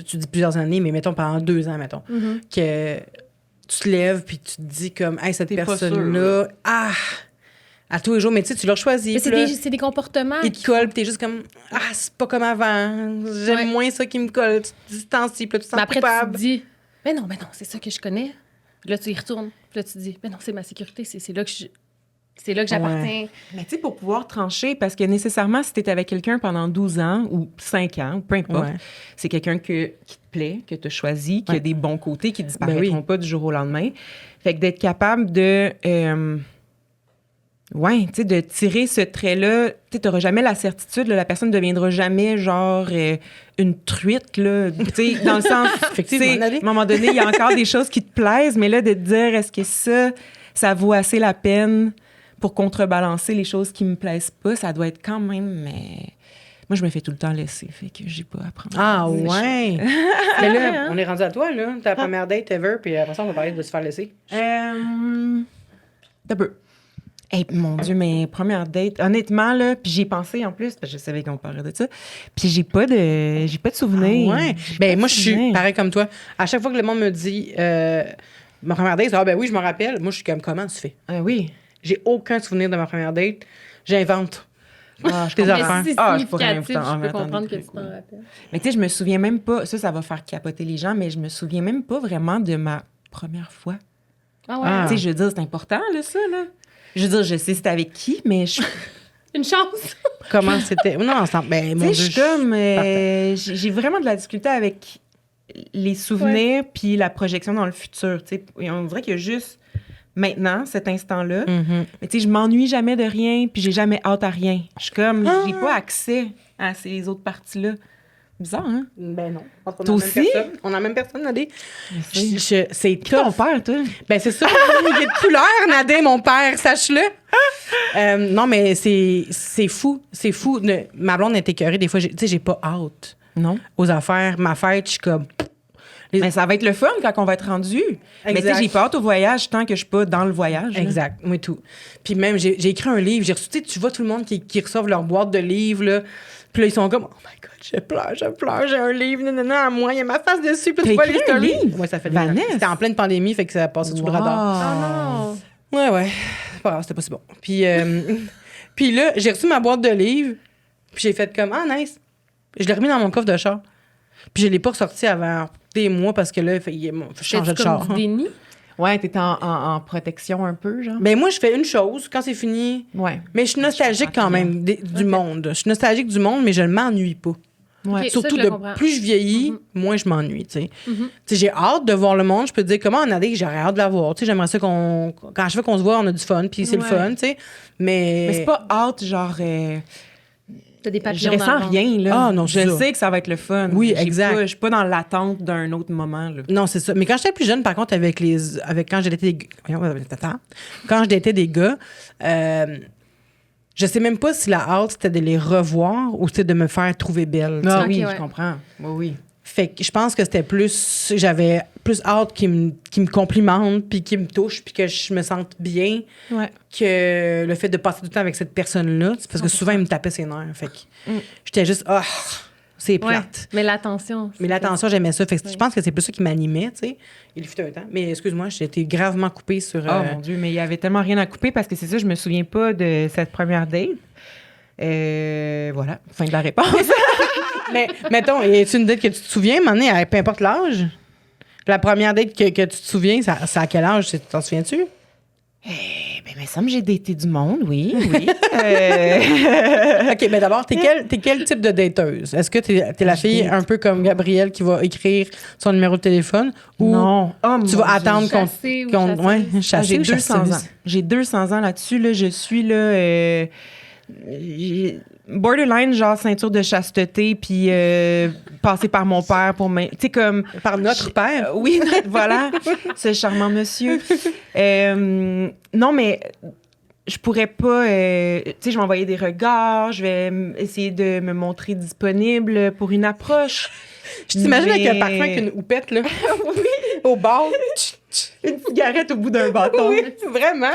Speaker 2: Tu dis plusieurs années, mais mettons pendant 2 ans, mettons. Que tu te lèves puis tu te dis comme, hey, cette
Speaker 4: T'es pas
Speaker 2: personne-là, à tous les jours, mais tu sais, tu l'as choisi.
Speaker 3: Mais
Speaker 2: puis là,
Speaker 3: c'est des comportements.
Speaker 2: il te colle, puis t'es juste comme, c'est pas comme avant. J'aime
Speaker 3: Ouais.
Speaker 2: moins ça qui me colle. Tu te distancies, puis là, tu te
Speaker 3: Mais
Speaker 2: sens
Speaker 3: après,
Speaker 2: coupable.
Speaker 3: tu te dis, mais non, c'est ça que je connais. Là, tu y retournes. Puis là, tu te dis, mais non, c'est ma sécurité. C'est là que j'appartiens.
Speaker 4: Mais tu sais, pour pouvoir trancher, parce que nécessairement, si tu es avec quelqu'un pendant 12 ans ou 5 ans, ou peu importe,
Speaker 2: Ouais.
Speaker 4: c'est quelqu'un qui te plaît, que tu as choisi, qui a
Speaker 2: Ouais.
Speaker 4: des bons côtés, qui disparaîtront
Speaker 2: Ben oui.
Speaker 4: pas du jour au lendemain. Fait que d'être capable de... tu sais, de tirer ce trait-là, tu n'auras jamais la certitude, là, la personne ne deviendra jamais genre une truite, là, tu sais, dans le sens,
Speaker 2: Effectivement,
Speaker 4: tu sais, à
Speaker 2: Nadé.
Speaker 4: un moment donné, il y a encore des choses qui te plaisent, mais là, de te dire, est-ce que ça vaut assez la peine pour contrebalancer les choses qui me plaisent pas, ça doit être quand même, mais... Moi, je me fais tout le temps laisser, fait que j'ai pas à prendre.
Speaker 2: Ah, ouais. Mais là,
Speaker 3: hein?
Speaker 2: on est rendu à toi, là. Ta première date ever, puis après ça, on va parler de se faire laisser.
Speaker 4: D'un peu. Hey, mon Dieu, mes premières dates, honnêtement, là, puis j'y ai pensé en plus, parce que je savais qu'on parlait de ça, puis j'ai pas de souvenirs.
Speaker 2: Ouais.
Speaker 4: J'ai pas
Speaker 2: Ben,
Speaker 4: de
Speaker 2: moi, je suis
Speaker 4: souvenirs.
Speaker 2: pareil comme toi. À chaque fois que le monde me dit ma première date, ben oui, je me rappelle. Moi, je suis comme, comment tu fais?
Speaker 4: Ah oui.
Speaker 2: J'ai aucun souvenir de ma première date. J'invente.
Speaker 4: Ah, je
Speaker 2: Des
Speaker 4: comprends.
Speaker 2: affaires.
Speaker 3: Mais si c'est
Speaker 4: Ah, je pourrais
Speaker 3: significatif,
Speaker 4: inventer-
Speaker 3: je peux
Speaker 4: inventer
Speaker 3: comprendre
Speaker 4: des
Speaker 3: que tu
Speaker 4: trucs,
Speaker 3: t'en
Speaker 4: ouais.
Speaker 3: rappelles.
Speaker 4: Mais tu sais, je me souviens même pas, ça va faire capoter les gens, mais je me souviens même pas vraiment de ma première fois.
Speaker 3: Ah ouais.
Speaker 2: Ah.
Speaker 4: Tu sais, je veux dire, c'est important, là, ça, là. Je veux dire, je sais c'était avec qui, mais je...
Speaker 3: Une chance.
Speaker 2: Comment c'était? Non, ensemble. Ben, mon
Speaker 4: Tu
Speaker 2: Dieu.
Speaker 4: sais, je suis comme... j'ai vraiment de la difficulté avec les souvenirs puis la projection dans le futur, tu sais. Et on dirait qu'il y a juste maintenant, cet instant-là.
Speaker 2: Mhm.
Speaker 4: Mais tu sais, je m'ennuie jamais de rien puis j'ai jamais hâte à rien. Je suis comme... J'ai pas accès à ces autres parties-là. Bizarre, hein?
Speaker 2: Ben non. On a
Speaker 4: Toi
Speaker 2: la même
Speaker 4: aussi?
Speaker 2: personne. On a la même personne, Nadé.
Speaker 4: sais.
Speaker 2: C'est
Speaker 4: Ton
Speaker 2: tough.
Speaker 4: père, toi?
Speaker 2: Ben, c'est ça. Il est de couleur, Nadé, mon père, sache-le. Non, mais c'est fou. C'est fou. Ma blonde est écœurée. Des fois, tu sais, j'ai pas hâte
Speaker 4: Non.
Speaker 2: aux affaires. Ma fête, je suis comme...
Speaker 4: Mais ça va être le fun quand on va être rendu. Mais tu sais, j'ai pas hâte au voyage tant que je suis pas dans le voyage. là.
Speaker 2: Exact, moi tout. Puis même, j'ai écrit un livre. J'ai reçu, tu vois tout le monde qui reçoivent leur boîte de livres, là. Puis là, ils sont comme, oh my God, je pleure, j'ai un livre, non, à moi, il y a ma face dessus, puis tu vois
Speaker 4: T'as
Speaker 2: les
Speaker 4: écrit un
Speaker 2: stories.
Speaker 4: livre?
Speaker 2: Ouais, ça fait des années.
Speaker 4: Vanessa?
Speaker 2: C'était en pleine pandémie, fait que ça a passé sous le radar.
Speaker 3: Oh non.
Speaker 2: Ouais. C'est pas grave, c'était pas si bon. Puis, puis là, j'ai reçu ma boîte de livres, puis j'ai fait comme, nice. Je l'ai remis dans mon coffre de char. Puis je l'ai pas ressorti avant des mois parce que là, il faut changer de
Speaker 3: C'est
Speaker 2: char.
Speaker 3: comme du déni.
Speaker 4: Ouais, t'es en protection un peu, genre.
Speaker 2: Ben moi, je fais une chose, quand c'est fini,
Speaker 4: Ouais.
Speaker 2: mais je suis nostalgique quand même du monde. Je suis nostalgique du monde, mais je ne m'ennuie pas.
Speaker 4: Ouais.
Speaker 3: Ok.
Speaker 2: Surtout,
Speaker 3: ça, je le comprends.
Speaker 2: plus je vieillis, moins je m'ennuie, tu sais. Tu sais, j'ai hâte de voir le monde. Je peux te dire, comment on a dit que j'aurais hâte de la voir. Tu sais, j'aimerais ça quand je veux qu'on se voit, on a du fun, puis c'est le
Speaker 4: Ouais.
Speaker 2: fun, tu sais. Mais
Speaker 4: Mais c'est pas hâte, genre...
Speaker 3: T'as des
Speaker 4: je
Speaker 3: papillons dans
Speaker 4: ressens
Speaker 3: le ventre.
Speaker 4: rien, là.
Speaker 2: Ah, non, c'est
Speaker 4: je
Speaker 2: ça.
Speaker 4: sais que ça va être le fun.
Speaker 2: Oui,
Speaker 4: J'ai
Speaker 2: exact.
Speaker 4: pas- Je suis pas dans l'attente d'un autre moment, là.
Speaker 2: Non, c'est ça. Mais quand j'étais plus jeune, par contre, quand j'étais quand j'étais des gars, je sais même pas si la hâte, c'était de les revoir ou c'était de me faire trouver belle. tu sais.
Speaker 4: Ah
Speaker 3: Ok,
Speaker 4: oui,
Speaker 3: ouais.
Speaker 4: je comprends. Oui.
Speaker 2: Fait que je pense que c'était plus... J'avais plus hâte qu'ils me complimentent, puis qu'ils me touchent, puis que je me sente bien
Speaker 4: Ouais.
Speaker 2: que le fait de passer du temps avec cette personne-là. C'est parce que souvent, il me tapait ses nerfs. Fait que j'étais juste... c'est
Speaker 3: Ouais.
Speaker 2: plate.
Speaker 3: Mais l'attention.
Speaker 2: Mais l'attention, j'aimais ça. Fait que je pense que c'est plus ça qui m'animait, tu sais. Il fut un temps. Mais excuse-moi, j'ai été gravement coupée sur...
Speaker 4: Oh mon Dieu, mais il y avait tellement rien à couper parce que c'est ça, je me souviens pas de cette première date. Voilà, fin de la réponse.
Speaker 2: Mais, mettons, y a-tu une date que tu te souviens, à un moment donné, peu importe l'âge? La première date que tu te souviens, c'est à quel âge? T'en souviens-tu?
Speaker 4: Ben Mais ça me j'ai daté du monde, oui.
Speaker 2: OK, mais d'abord, t'es quel type de dateuse? Est-ce que t'es la fille un peu comme Gabrielle qui va écrire son numéro de téléphone ou
Speaker 4: Non. Oh,
Speaker 2: tu vas attendre
Speaker 3: Chasser ou
Speaker 2: qu'on ouais, chasser
Speaker 4: j'ai
Speaker 2: ou
Speaker 4: 200 ans.
Speaker 2: chasseuse?
Speaker 4: J'ai 200 ans là-dessus. Là, je suis là, borderline, genre ceinture de chasteté, puis passé par mon père pour tu sais, comme...
Speaker 2: Par notre père?
Speaker 4: Oui, voilà, ce charmant monsieur. Non, mais je pourrais pas... tu sais, je vais envoyer des regards, je vais essayer de me montrer disponible pour une approche.
Speaker 2: Je t'imagine avec un parfum avec une houppette, là. Oui. Au bord.
Speaker 4: Une cigarette au bout d'un bâton.
Speaker 2: Oui, vraiment.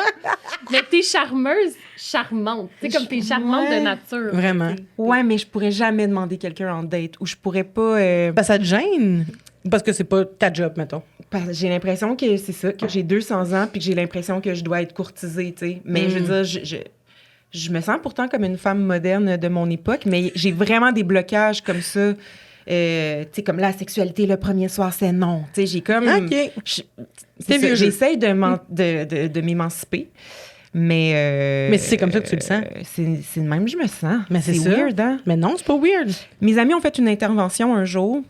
Speaker 3: Mais t'es charmante. Tu sais, comme t'es charmante de nature.
Speaker 2: Vraiment.
Speaker 4: Ouais, mais je pourrais jamais demander quelqu'un en date ou je pourrais pas...
Speaker 2: Ça te gêne? Parce que c'est pas ta job, mettons.
Speaker 4: Parce que j'ai l'impression que c'est ça, que j'ai 200 ans puis que j'ai l'impression que je dois être courtisée, tu sais. Mais je veux dire, je me sens pourtant comme une femme moderne de mon époque, mais j'ai vraiment des blocages comme ça. Tu sais, comme la sexualité le premier soir, c'est non. Tu sais, j'ai comme...
Speaker 2: OK.
Speaker 4: C'est
Speaker 2: vieux
Speaker 4: ça,
Speaker 2: jeu.
Speaker 4: j'essaye de m'émanciper, mais...
Speaker 2: Mais c'est comme ça que tu le sens.
Speaker 4: C'est de même que je me sens.
Speaker 2: Mais c'est ça.
Speaker 4: weird, hein?
Speaker 2: Mais non, c'est pas weird.
Speaker 4: Mes amis ont fait une intervention un jour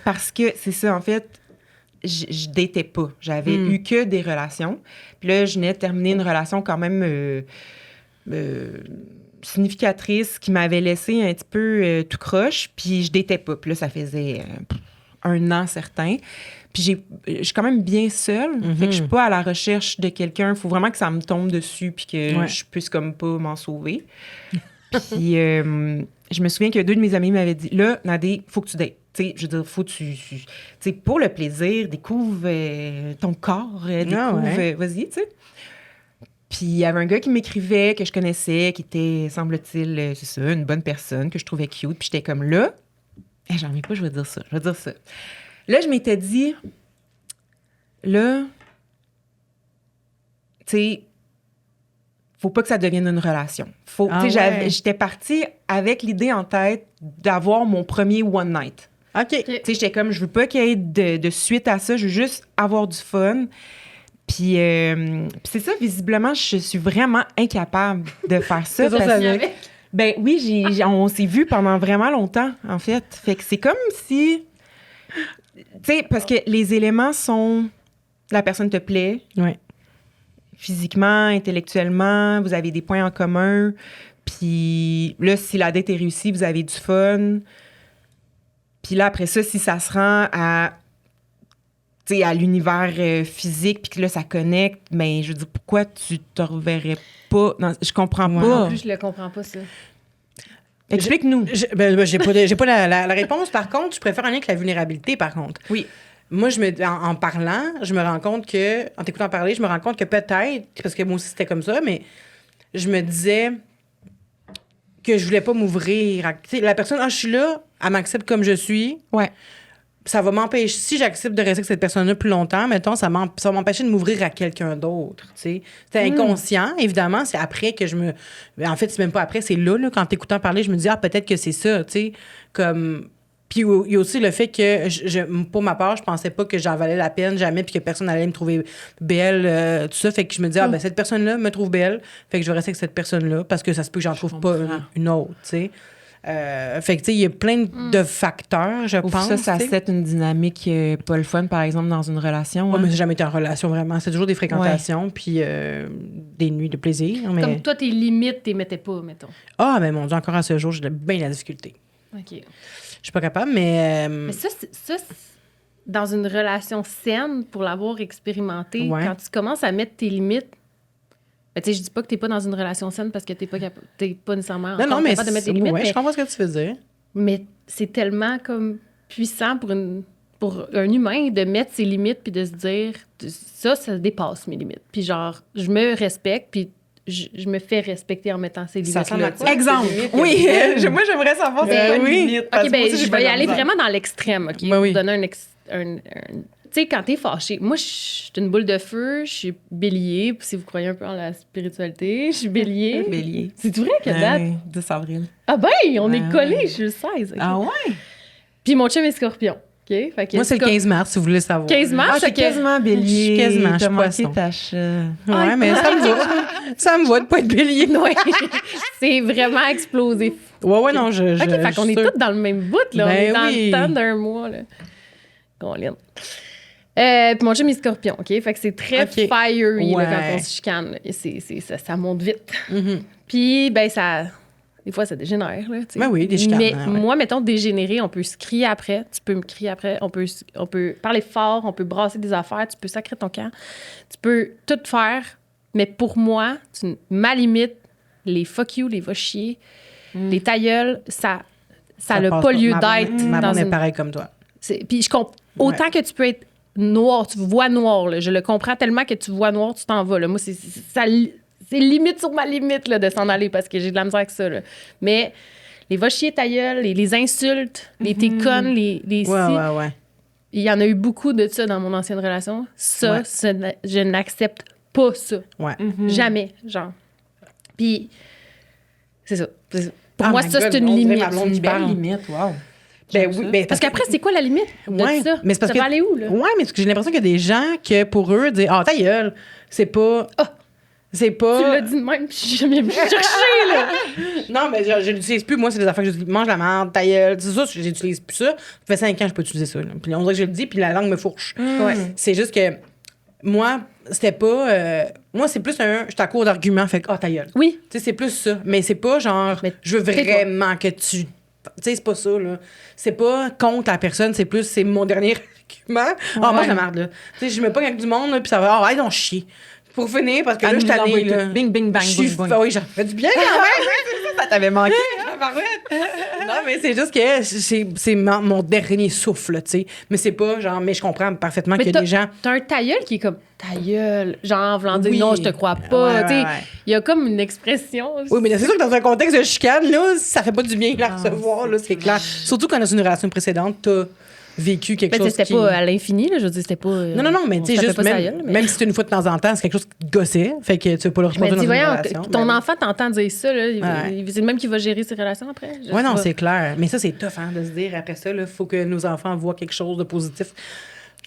Speaker 4: parce que, c'est ça, en fait, je datais pas. J'avais eu que des relations. Puis là, je venais de terminer une relation quand même significatrice qui m'avait laissé un petit peu tout croche. Puis je datais pas. Puis là, ça faisait 1 an certain. Puis je suis quand même bien seule. Fait que je suis pas à la recherche de quelqu'un. Il faut vraiment que ça me tombe dessus puis que je puisse comme pas m'en sauver. Puis je me souviens que 2 de mes amis m'avaient dit, là, Nadé, faut que tu dates. Tu sais, je veux dire, faut que tu sais, pour le plaisir, découvre ton corps, découvre, vas-y, tu sais. Puis il y avait un gars qui m'écrivait, que je connaissais, qui était, semble-t-il, c'est ça, une bonne personne, que je trouvais cute. Puis j'étais comme là, j'en reviens pas, je vais dire ça. Là, je m'étais dit, là, tu sais, faut pas que ça devienne une relation. J'étais partie avec l'idée en tête d'avoir mon premier one night.
Speaker 2: OK.
Speaker 4: Tu sais, j'étais comme, je veux pas qu'il y ait de suite à ça, je veux juste avoir du fun. Puis c'est ça, visiblement, je suis vraiment incapable de faire ça. Ben oui, on s'est vus pendant vraiment longtemps, en fait. Fait que c'est comme si... Tu sais, parce que les éléments sont... La personne te plaît.
Speaker 2: Ouais.
Speaker 4: Physiquement, intellectuellement, vous avez des points en commun. Puis là, si la date est réussie, vous avez du fun. Puis là, après ça, si ça se rend à l'univers physique, puis que là, ça connecte, mais je veux dire, pourquoi tu te reverrais pas? Non, je comprends pas.
Speaker 3: Non plus, je le comprends pas, ça.
Speaker 4: Explique-nous.
Speaker 2: J'ai pas la réponse. Par contre, je préfère un lien avec la vulnérabilité, par contre.
Speaker 4: Oui.
Speaker 2: Moi, en parlant, je me rends compte que, en t'écoutant parler, je me rends compte que peut-être, parce que moi aussi c'était comme ça, mais je me disais que je voulais pas m'ouvrir. Tu sais, la personne, je suis là, elle m'accepte comme je suis.
Speaker 4: Ouais.
Speaker 2: Ça va m'empêcher, si j'accepte de rester avec cette personne-là plus longtemps, mettons, ça va m'empêcher de m'ouvrir à quelqu'un d'autre, tu sais. C'est inconscient, évidemment, c'est après que en fait, c'est même pas après, c'est là, quand t'écoutant parler, je me dis, peut-être que c'est ça, tu sais, comme... Puis il y a aussi le fait que, pour ma part, je pensais pas que j'en valais la peine jamais, puis que personne allait me trouver belle, tout ça, fait que je me dis, cette personne-là me trouve belle, fait que je vais rester avec cette personne-là, parce que ça se peut que j'en trouve pas une autre, tu sais. Fait que, tu sais, il y a plein de facteurs, je pense.
Speaker 4: Ça set une dynamique pas le fun, par exemple, dans une relation.
Speaker 2: Ouais, mais j'ai jamais été en relation, vraiment. C'est toujours des fréquentations, puis des nuits de plaisir. Mais...
Speaker 3: Comme toi, tes limites, t'es mettais pas, mettons.
Speaker 2: Ah, mais mon Dieu, encore à ce jour, j'ai bien la difficulté.
Speaker 3: OK.
Speaker 2: Je suis pas capable, mais...
Speaker 3: Mais ça, c'est dans une relation saine, pour l'avoir expérimenté, quand tu commences à mettre tes limites, ben, tu sais, je dis pas que t'es pas dans une relation saine parce que t'es pas nécessairement capable de mettre des limites.
Speaker 2: Ouais, je comprends ce que tu veux dire.
Speaker 3: Mais c'est tellement comme puissant pour un humain de mettre ses limites puis de se dire ça dépasse mes limites. Puis genre, je me respecte puis je me fais respecter en mettant ces limites-là.
Speaker 4: Exemple. Oui, moi j'aimerais savoir c'est quoi une limite.
Speaker 3: OK, ben je vais y aller vraiment dans l'extrême, OK?
Speaker 2: Ben oui.
Speaker 3: Pour donner tu sais, quand t'es fâché, moi, je suis une boule de feu, je suis bélier, si vous croyez un peu en la spiritualité, je suis bélier.
Speaker 4: Bélier.
Speaker 3: C'est vrai que date?
Speaker 4: 10 avril.
Speaker 3: Ah ben, on est collés, je suis le 16. Okay?
Speaker 4: Ah ouais?
Speaker 3: Puis mon chum est scorpion. OK? Fait que,
Speaker 2: Moi, c'est le 15 mars, si vous voulez savoir.
Speaker 3: 15 mars,
Speaker 4: Ah, c'est
Speaker 3: ok.
Speaker 4: quasiment bélier.
Speaker 2: Je suis quasiment, je suis
Speaker 4: T'as manqué
Speaker 2: poisson.
Speaker 4: ta chat.
Speaker 2: Ouais, mais ça me va. Ça me va de pas être bélier.
Speaker 3: Ouais. C'est vraiment explosif.
Speaker 2: Ouais, non, je.
Speaker 3: OK, fait qu'on est toutes dans le même bout, là. On
Speaker 2: Ben
Speaker 3: est dans
Speaker 2: oui.
Speaker 3: le temps d'un mois, là. Colin. Puis mon chum est scorpion, OK? Fait que c'est très
Speaker 2: OK.
Speaker 3: fiery là,
Speaker 2: Ouais.
Speaker 3: quand on se chicane. Là. Ça monte vite.
Speaker 2: Mhm.
Speaker 3: Puis, ben, ça... Des fois, ça dégénère, là, tu sais.
Speaker 2: Ben oui, des chicanes,
Speaker 3: Mais
Speaker 2: ouais.
Speaker 3: moi, mettons, dégénérer, on peut se crier après. Tu peux me crier après. On peut parler fort. On peut brasser des affaires. Tu peux sacrer ton camp. Tu peux tout faire. Mais pour moi, ma limite, les fuck you, les va chier, les ta gueule, ça n'a
Speaker 2: passe
Speaker 3: pas lieu
Speaker 2: Ma blonde-
Speaker 3: d'être.
Speaker 2: Ma
Speaker 3: dans
Speaker 2: blonde est
Speaker 3: une-
Speaker 2: pareille comme toi.
Speaker 3: Puis autant que tu peux être noir, tu vois noir, là, je le comprends tellement que tu vois noir, tu t'en vas. Là. Moi, c'est limite sur ma limite là, de s'en aller parce que j'ai de la misère avec ça. Là. Mais les va chier ta gueule, les insultes, les t'es conne, les si,
Speaker 2: Ouais.
Speaker 3: il y en a eu beaucoup de ça dans mon ancienne relation. Ça,
Speaker 2: Ouais.
Speaker 3: je n'accepte pas ça.
Speaker 2: Ouais.
Speaker 3: Jamais, genre. Puis, c'est ça. Pour
Speaker 2: Oh
Speaker 3: moi,
Speaker 2: my
Speaker 3: ça,
Speaker 2: God,
Speaker 3: c'est une
Speaker 2: on dirait
Speaker 3: limite.
Speaker 2: ma blonde qui
Speaker 4: Une belle
Speaker 2: parle.
Speaker 4: limite, wow.
Speaker 2: Ben oui, ben,
Speaker 3: Parce qu'après, c'est quoi la limite de
Speaker 2: Ouais,
Speaker 3: ça?
Speaker 2: mais c'est parce
Speaker 3: ça
Speaker 2: que-
Speaker 3: va aller où, là?
Speaker 2: Ouais, mais parce que j'ai l'impression qu'il y a des gens que pour eux, dire ah, ta gueule, c'est pas. C'est pas.
Speaker 3: Tu l'as dit de même, puis je viens me chercher, là.
Speaker 2: Non, mais je l'utilise plus. Moi, c'est des affaires que je dis mange la merde, ta gueule. C'est ça, j'utilise plus ça. Ça fait 5 ans que je peux utiliser ça. Là. Puis on dirait que je le dis, puis la langue me fourche.
Speaker 3: Ouais.
Speaker 2: C'est juste que moi, c'était pas. Moi, c'est plus un. Je suis à court d'arguments, fait que ta gueule.
Speaker 3: Oui.
Speaker 2: Tu sais, c'est plus ça. Mais c'est pas genre,
Speaker 3: Mais
Speaker 2: je veux
Speaker 3: tais-toi.
Speaker 2: vraiment que tu. Tu sais, c'est pas ça, là. C'est pas contre la personne, c'est mon dernier argument. Ah, moi, je la merde, là. Tu sais, je me pogne avec du monde, là, puis ça va. Ah, allez, donc chier. Pour finir, parce que là, je suis tannée, là.
Speaker 4: Bing, bing, bang,
Speaker 2: Je suis.
Speaker 4: boing, boing.
Speaker 2: Oui, j'en fais du bien, quand même.
Speaker 4: Ça t'avait manqué.
Speaker 2: Non, mais c'est juste que c'est mon dernier souffle, tu sais. Mais c'est pas genre, mais je comprends parfaitement qu'il y a des gens.
Speaker 3: T'as un ta gueule qui est comme ta gueule. Genre, voulant dire
Speaker 2: Oui.
Speaker 3: non, je te crois pas.
Speaker 2: Ouais,
Speaker 3: Tu sais,
Speaker 2: ouais.
Speaker 3: il y a comme une expression.
Speaker 2: Oui, mais c'est sûr que dans un contexte de chicane, là, ça fait pas du bien de la recevoir, là, c'est clair. Surtout quand dans une relation précédente, t'as vécu quelque
Speaker 3: Mais
Speaker 2: chose
Speaker 3: c'était
Speaker 2: qui...
Speaker 3: pas à l'infini, là. Je veux dire, c'était pas.
Speaker 2: Non, mais
Speaker 3: on
Speaker 2: tu sais,
Speaker 3: se tapait
Speaker 2: juste
Speaker 3: pas sa
Speaker 2: même,
Speaker 3: gueule, mais-
Speaker 2: même si c'est une fois de temps en temps, c'est quelque chose qui te gossait, fait que tu veux pas le
Speaker 3: Mais
Speaker 2: reproduire dans
Speaker 3: dis,
Speaker 2: une
Speaker 3: voyons,
Speaker 2: relation.
Speaker 3: ton
Speaker 2: Ben,
Speaker 3: enfant t'entend dire ça, là.
Speaker 2: Ouais.
Speaker 3: C'est le même qui va gérer ses relations après. Je
Speaker 2: Ouais,
Speaker 3: sais
Speaker 2: non,
Speaker 3: pas.
Speaker 2: c'est clair. Mais ça, c'est tough, hein, de se dire après ça, il faut que nos enfants voient quelque chose de positif.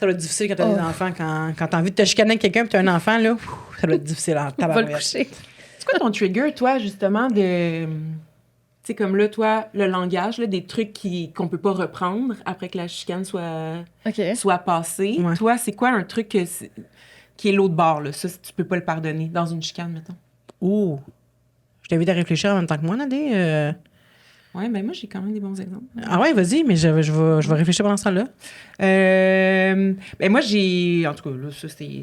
Speaker 2: Ça doit être difficile quand t'as des enfants, quand t'as envie de te chicaner avec quelqu'un, puis t'as un enfant, là, ça doit être difficile en
Speaker 3: On va le
Speaker 2: tabarouette.
Speaker 3: coucher.
Speaker 4: C'est quoi ton trigger, toi, justement, de... Tu sais, comme là, toi, le langage, là, des trucs qu'on peut pas reprendre après que la chicane soit passée.
Speaker 2: Ouais.
Speaker 4: Toi, c'est quoi un truc qui est l'autre bord, là? Ça, tu peux pas le pardonner dans une chicane, mettons.
Speaker 2: Ouh! Je t'invite à réfléchir en même temps que moi, Nadé.
Speaker 4: Ouais, ben moi, j'ai quand même des bons exemples.
Speaker 2: Ah ouais, vas-y, mais je vais réfléchir pendant ce temps-là.
Speaker 4: Ben moi, en tout cas, là, ça, c'est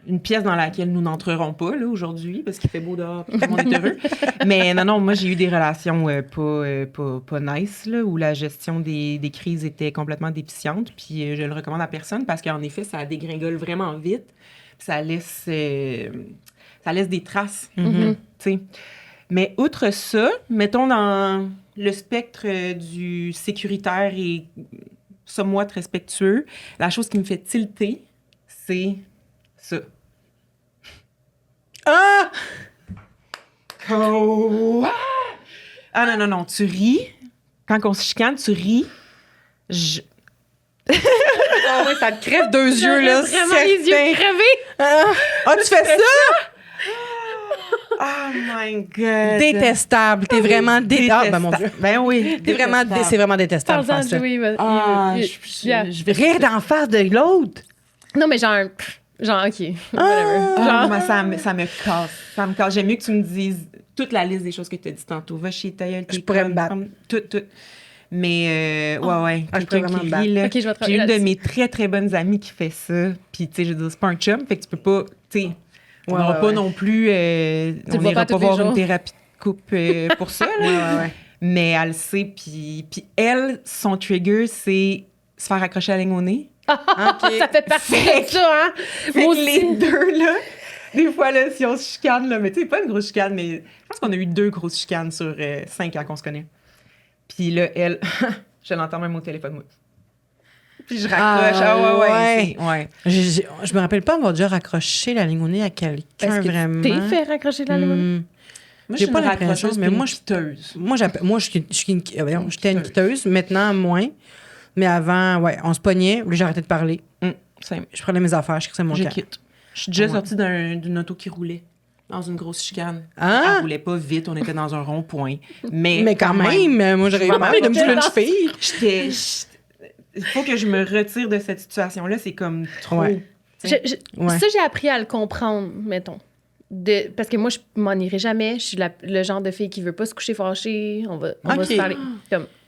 Speaker 4: une pièce dans laquelle nous n'entrerons pas, là, aujourd'hui, parce qu'il fait beau dehors, puis tout le monde est heureux. Mais non, moi, j'ai eu des relations pas nice, là, où la gestion des crises était complètement déficiente, puis je le recommande à personne, parce qu'en effet, ça dégringole vraiment vite, puis ça laisse des traces, tu sais. Mais outre ça, mettons dans le spectre du sécuritaire et somewhat respectueux, la chose qui me fait tilter, c'est ça.
Speaker 2: Ah!
Speaker 4: Oh! Ah non, tu ris. Quand on se chicane, tu ris.
Speaker 2: Ah oui, ça te crève deux yeux, là.
Speaker 3: Vraiment les
Speaker 2: certain.
Speaker 3: yeux crevés.
Speaker 2: Ah, tu fais ça?
Speaker 4: Oh my God!
Speaker 2: Détestable. T'es vraiment détestable. Ah, ben mon Dieu.
Speaker 4: Ben oui.
Speaker 2: C'est vraiment détestable.
Speaker 3: Parle-en,
Speaker 2: faire ça.
Speaker 3: Joey.
Speaker 4: Ah,
Speaker 3: Yeah.
Speaker 4: je vais
Speaker 2: Rire d'en face de l'autre.
Speaker 3: Non, mais genre, OK. Whatever.
Speaker 4: Ah,
Speaker 3: Genre,
Speaker 4: moi, ça me casse. Ça me casse. J'aime mieux que tu me dises toute la liste des choses que tu as dit tantôt. Va chier ta gueule,
Speaker 2: Je pourrais me battre.
Speaker 4: Tout. Mais, ouais.
Speaker 2: Ah, je pourrais
Speaker 4: Quelqu'un
Speaker 2: vraiment
Speaker 4: qui
Speaker 2: me battre.
Speaker 4: rit, là.
Speaker 3: OK, je vais
Speaker 4: J'ai
Speaker 3: travailler
Speaker 4: une de
Speaker 3: là-dessus.
Speaker 4: mes très, très bonnes amies qui fait ça. Puis, tu sais, je veux dire, c'est pas un chum. Fait que tu peux pas, tu sais, on
Speaker 2: Ouais,
Speaker 4: n'aura
Speaker 2: ouais,
Speaker 4: pas
Speaker 2: ouais.
Speaker 4: non plus,
Speaker 3: le
Speaker 4: on
Speaker 3: vois
Speaker 4: n'ira
Speaker 3: pas
Speaker 4: pas
Speaker 3: tous les
Speaker 4: voir une
Speaker 3: jours.
Speaker 4: thérapie de couple pour ça. là.
Speaker 2: Ouais.
Speaker 4: Mais elle le sait. Puis elle, son trigger, c'est se faire accrocher la ligne au nez.
Speaker 3: ça fait partie de ça, hein?
Speaker 4: Fait
Speaker 3: Moi
Speaker 4: que
Speaker 3: aussi.
Speaker 4: les deux, là, des fois, là, si on se chicane, là, mais tu sais, pas une grosse chicane, mais je pense qu'on a eu 2 grosses chicanes sur 5 ans qu'on se connaît. Puis là, elle, je l'entends même au téléphone, moi. Puis je raccroche.
Speaker 2: ouais.
Speaker 4: Ouais.
Speaker 2: Je me rappelle pas avoir déjà raccroché la ligne au nez à quelqu'un,
Speaker 3: Est-ce que
Speaker 2: vraiment.
Speaker 3: tu t'es fait raccrocher la ligne?
Speaker 4: Moi,
Speaker 2: J'ai pas
Speaker 4: une
Speaker 2: l'impression,
Speaker 4: raccrocheuse
Speaker 2: mais
Speaker 4: puis
Speaker 2: moi,
Speaker 4: une quitteuse.
Speaker 2: Moi, j'étais une quitteuse. Maintenant, moins. Mais avant, ouais, on se pognait. Là, j'ai arrêté de parler.
Speaker 4: Same.
Speaker 2: Je prenais mes affaires, je crissais mon
Speaker 4: Je
Speaker 2: camp.
Speaker 4: quitte. Je suis déjà sortie d'une auto qui roulait dans une grosse chicane.
Speaker 2: Ah!
Speaker 4: Elle roulait pas vite, on était dans un rond-point. Mais
Speaker 2: quand même, moi, j'aurais eu mal de me tuer une cheville.
Speaker 4: Il faut que je me retire de cette situation-là, c'est comme trop.
Speaker 2: Ouais.
Speaker 3: Ça,
Speaker 2: Ouais.
Speaker 3: j'ai appris à le comprendre, mettons. Parce que moi, je m'en irai jamais. Je suis le genre de fille qui veut pas se coucher fâchée. On va
Speaker 2: Ok.
Speaker 3: se parler.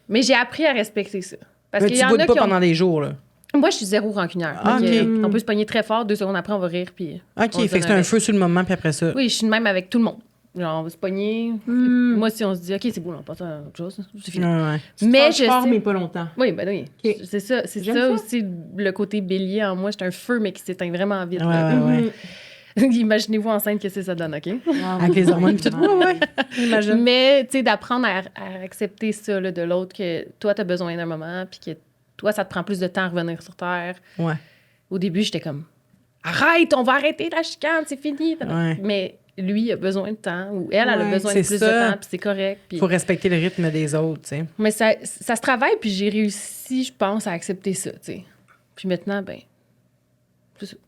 Speaker 3: Mais j'ai appris à respecter ça. Parce
Speaker 2: Mais
Speaker 3: qu'il
Speaker 2: tu
Speaker 3: y en
Speaker 2: boudes
Speaker 3: a
Speaker 2: pas
Speaker 3: qui ont...
Speaker 2: pendant des jours, là.
Speaker 3: Moi, je suis zéro rancunière.
Speaker 2: Ah,
Speaker 3: Donc,
Speaker 2: ok.
Speaker 3: on peut se pogner très fort. 2 secondes après, on va rire. Puis
Speaker 2: OK,
Speaker 3: on se
Speaker 2: fait que
Speaker 3: donne
Speaker 2: c'est un
Speaker 3: bec.
Speaker 2: feu sur le moment, puis après ça.
Speaker 3: Oui, je suis de même avec tout le monde. Genre, on va se pogner. Moi, si on se dit, OK, c'est beau, on passe à autre chose. C'est fini.
Speaker 2: Ouais.
Speaker 3: Mais je
Speaker 4: fort,
Speaker 3: sais...
Speaker 4: mais pas longtemps.
Speaker 3: Oui, ben oui.
Speaker 4: Ok.
Speaker 3: C'est ça,
Speaker 4: J'aime
Speaker 3: ça
Speaker 4: ça.
Speaker 3: aussi, le côté bélier en moi. C'est un feu, mais qui s'éteint vraiment vite.
Speaker 2: Ouais,
Speaker 3: là.
Speaker 2: ouais.
Speaker 3: Imaginez-vous enceinte que ça donne, OK?
Speaker 2: Avec les hormones, puis tout. Ouais. J'imagine.
Speaker 3: Mais, tu sais, d'apprendre à accepter ça là, de l'autre, que toi, tu as besoin d'un moment, puis que toi, ça te prend plus de temps à revenir sur Terre.
Speaker 2: Ouais.
Speaker 3: Au début, j'étais comme, arrête, on va arrêter la chicane, c'est fini.
Speaker 2: Ouais.
Speaker 3: Mais lui, il a besoin de temps, ou elle a
Speaker 2: Ouais,
Speaker 3: besoin de
Speaker 2: c'est
Speaker 3: plus
Speaker 2: ça.
Speaker 3: de temps, puis c'est correct. Puis...
Speaker 2: Faut respecter le rythme des autres, tu sais.
Speaker 3: Mais ça se travaille, puis j'ai réussi, je pense, à accepter ça, tu sais. Puis maintenant, ben,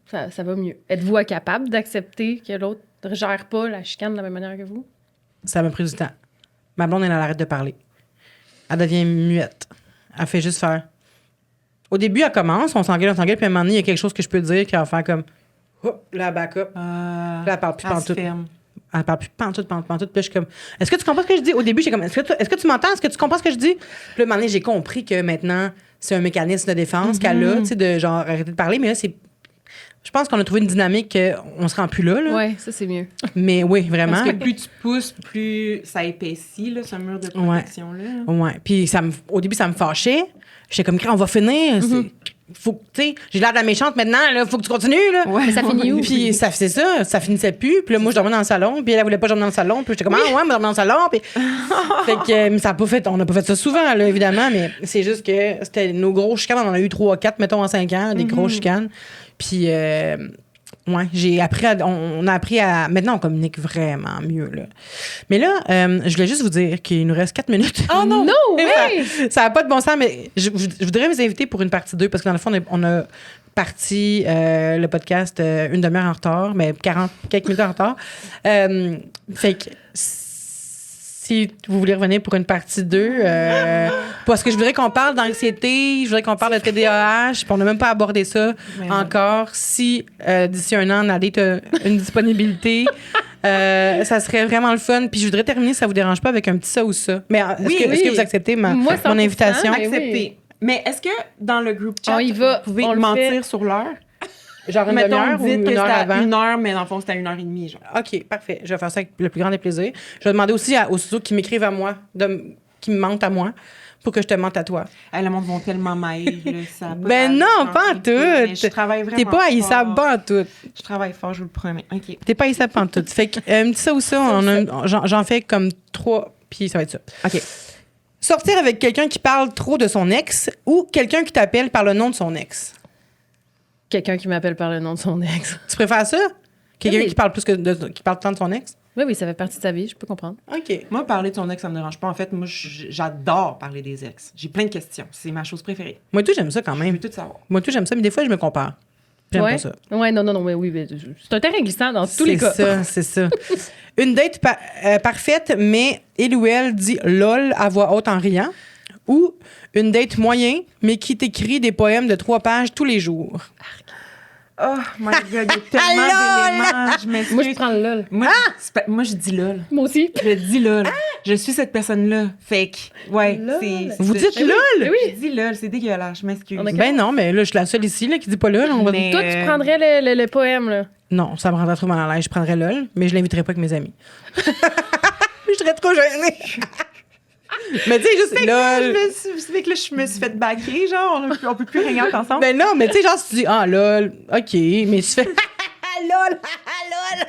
Speaker 3: ça va mieux. Êtes-vous capable d'accepter que l'autre ne gère pas la chicane de la même manière que vous?
Speaker 2: Ça m'a pris du temps. Ma blonde, elle arrête de parler. Elle devient muette. Elle fait juste faire. Au début, elle commence, on s'engueule, puis à un moment donné, il y a quelque chose que je peux dire qui va faire comme. Hop, là, elle back up. Là, elle parle plus
Speaker 4: Elle se
Speaker 2: pantoute.
Speaker 4: ferme.
Speaker 2: Elle parle plus pantoute. Puis je suis comme, est-ce que tu comprends ce que je dis? Au début, j'étais comme, est-ce que tu m'entends? Est-ce que tu comprends ce que je dis? Puis là, à un moment donné, j'ai compris que maintenant, c'est un mécanisme de défense qu'elle a, tu sais, de genre arrêter de parler. Mais là, c'est. Je pense qu'on a trouvé une dynamique qu'on se rend plus là.
Speaker 3: Ouais, ça, c'est mieux.
Speaker 2: Mais oui, vraiment.
Speaker 4: Parce que plus tu pousses, plus ça épaissit, là, ce mur de protection-là.
Speaker 2: Ouais. Puis au début, ça me fâchait. J'étais comme, on va finir. Faut, tu sais, j'ai l'air de la méchante maintenant, là. Faut que tu continues, là.
Speaker 4: Ouais.
Speaker 3: Mais ça finit où?
Speaker 2: Puis c'est ça, ça finissait plus. Puis là, moi, je dormais dans le salon. Puis elle voulait pas que je dorme dans le salon. Puis j'étais comme, ah ouais, mais dormir dans le salon. Puis fait que, mais ça a pas fait, on n'a pas fait ça souvent, là, évidemment. Mais c'est juste que c'était nos gros chicanes. On en a eu 3 ou 4, mettons, en 5 ans, des gros chicanes. Puis, ouais, on a appris à. Maintenant, on communique vraiment mieux, là. Mais là, je voulais juste vous dire qu'il nous reste 4 minutes.
Speaker 3: Oh non! No way!
Speaker 2: Ça n'a pas de bon sens, mais je voudrais vous inviter pour une partie 2 parce que dans le fond, on a parti le podcast une demi-heure en retard, mais quelques minutes en retard. Fait que si vous voulez revenir pour une partie 2, parce que je voudrais qu'on parle d'anxiété, je voudrais qu'on parle de TDAH, puis on n'a même pas abordé ça encore. Si d'ici un an, Nadé, tu as une disponibilité, ça serait vraiment le fun. Puis je voudrais terminer, si ça vous dérange pas, avec un petit ça ou ça. Mais est-ce que vous acceptez
Speaker 3: Moi,
Speaker 2: mon
Speaker 3: 100%,
Speaker 2: invitation?
Speaker 3: mais oui.
Speaker 4: Accepté. Mais est-ce que dans le group chat,
Speaker 3: On y va,
Speaker 4: vous pouvez
Speaker 3: on le
Speaker 4: mentir
Speaker 3: fait.
Speaker 4: sur l'heure?
Speaker 2: Genre une
Speaker 4: Mettons,
Speaker 2: demi-heure ou
Speaker 4: dites
Speaker 2: une
Speaker 4: que
Speaker 2: heure
Speaker 4: c'était
Speaker 2: avant?
Speaker 4: à 1 heure, mais dans le fond, c'était à 1h30, genre.
Speaker 2: OK, parfait. Je vais faire ça avec le plus grand des plaisirs. Je vais demander aussi aux studios qui m'écrivent à moi, qui me mentent à moi, pour que je te mente à toi.
Speaker 4: Hey, le monde vont tellement m'haïr, là, ça a pas
Speaker 2: Ben
Speaker 4: d'allure,
Speaker 2: non,
Speaker 4: j'en
Speaker 2: pas en
Speaker 4: ris pas, mais
Speaker 2: tout.
Speaker 4: Je travaille vraiment
Speaker 2: T'es pas haïssable,
Speaker 4: fort.
Speaker 2: pas en tout.
Speaker 4: Je travaille fort, je vous le promets. OK.
Speaker 2: T'es pas haïssable, pas en tout. Fait que, un petit ça ou ça, j'en fais comme 3, puis ça va être ça.
Speaker 4: OK.
Speaker 2: Sortir avec quelqu'un qui parle trop de son ex ou quelqu'un qui t'appelle par le nom de son ex.
Speaker 3: Quelqu'un qui m'appelle par le nom de son ex.
Speaker 2: Tu préfères ça? Quelqu'un
Speaker 3: Oui.
Speaker 2: qui parle qui parle tant de son ex?
Speaker 3: Oui, oui, ça fait partie de sa vie, je peux comprendre.
Speaker 2: OK.
Speaker 4: Moi, parler de son ex, ça me dérange pas. En fait, moi, j'adore parler des ex. J'ai plein de questions. C'est ma chose préférée.
Speaker 2: Moi, tout, j'aime ça quand
Speaker 4: Je
Speaker 2: même.
Speaker 4: veux tout savoir.
Speaker 2: Moi, tout, j'aime ça, mais des fois, je me compare. J'aime
Speaker 3: ouais.
Speaker 2: pas ça.
Speaker 3: Ouais, non, mais oui, mais c'est un terrain glissant dans tous les cas.
Speaker 2: C'est ça. Une date parfaite, mais il ou elle dit lol à voix haute en riant. Ou une date moyen, mais qui t'écrit des poèmes de 3 pages tous les jours.
Speaker 4: Oh my God, il y a tellement d'éléments. Je m'excuse.
Speaker 3: Moi, je prends le lol.
Speaker 4: Moi, je dis lol.
Speaker 3: Moi aussi.
Speaker 4: Je dis lol. Je suis cette personne-là. Fake. Ouais.
Speaker 3: Lol.
Speaker 2: Vous dites
Speaker 3: Oui,
Speaker 2: lol?
Speaker 3: oui.
Speaker 4: Je dis lol. C'est dégueulasse. Je m'excuse.
Speaker 3: On a-
Speaker 2: Ben non, mais là, je suis la seule ici là, qui dit pas lol. On va...
Speaker 4: Mais-
Speaker 3: Toi, tu prendrais le poème, là.
Speaker 2: Non, ça me rendrait trop mal à l'aise. Je prendrais lol, mais je l'inviterais pas avec mes amis. Je serais trop gênée. Mais tu sais, juste lol.
Speaker 4: Je me suis fait baquer, genre, on peut plus rien ensemble.
Speaker 2: Ben non, mais tu sais, genre, si tu dis ah lol, OK, mais tu fais lol, lol.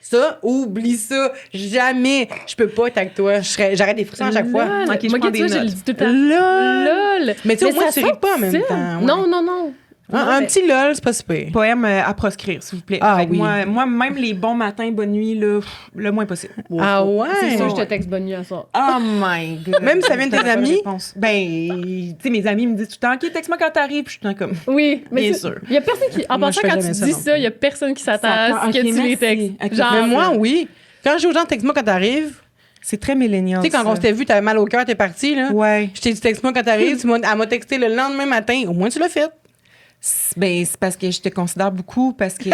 Speaker 2: Ça, oublie ça. Jamais. Je peux pas être avec toi. J'arrête des frissons à chaque fois.
Speaker 3: Lol.
Speaker 4: Ok, je
Speaker 3: Moi,
Speaker 4: prends
Speaker 3: tu
Speaker 4: des
Speaker 3: vois, je le
Speaker 4: notes.
Speaker 3: dis tout le temps.
Speaker 2: Lol.
Speaker 3: Lol.
Speaker 2: Mais tu sais, au moins,
Speaker 3: ça
Speaker 2: tu ris pas en même
Speaker 3: sonne
Speaker 2: temps, ouais.
Speaker 3: Non.
Speaker 2: Un petit lol, c'est pas super.
Speaker 4: Poème à proscrire, s'il vous plaît.
Speaker 2: Ah
Speaker 4: Fait que
Speaker 2: oui.
Speaker 4: Moi, même les bons matins, bonne nuit, là, le moins possible.
Speaker 2: Ah ouais?
Speaker 3: C'est sûr, je te texte bonne nuit à ça.
Speaker 4: Oh my God.
Speaker 2: Même si ça vient de tes
Speaker 4: T'auras pas
Speaker 2: amis?
Speaker 4: réponse. Ben, tu sais, mes amis me disent tout le temps, OK, texte-moi quand t'arrives. Puis je suis tout le temps comme,
Speaker 3: Oui, mais
Speaker 4: Bien
Speaker 3: c'est-
Speaker 4: sûr.
Speaker 3: Il y a personne qui. En
Speaker 2: Moi, je
Speaker 3: pensant,
Speaker 2: fais
Speaker 3: quand
Speaker 2: jamais
Speaker 3: tu
Speaker 2: ça
Speaker 3: dis
Speaker 2: non
Speaker 3: ça, il y a personne qui s'attend à
Speaker 4: S'attend,
Speaker 3: ce que
Speaker 4: ok,
Speaker 3: tu les
Speaker 4: merci.
Speaker 3: textes.
Speaker 4: Ok.
Speaker 3: Genre,
Speaker 2: Mais moi, oui. Quand je dis aux gens, texte-moi quand t'arrives,
Speaker 4: c'est très millénial.
Speaker 2: tu sais, quand on s'était vu, t'avais mal au cœur, t'es parti, là.
Speaker 4: Ouais.
Speaker 2: Je t'ai dit, texte-moi quand t'arrives, elle m'a texté le lendemain matin. Au moins, tu l'as fait.
Speaker 4: Ben, c'est parce que je te considère beaucoup, parce que,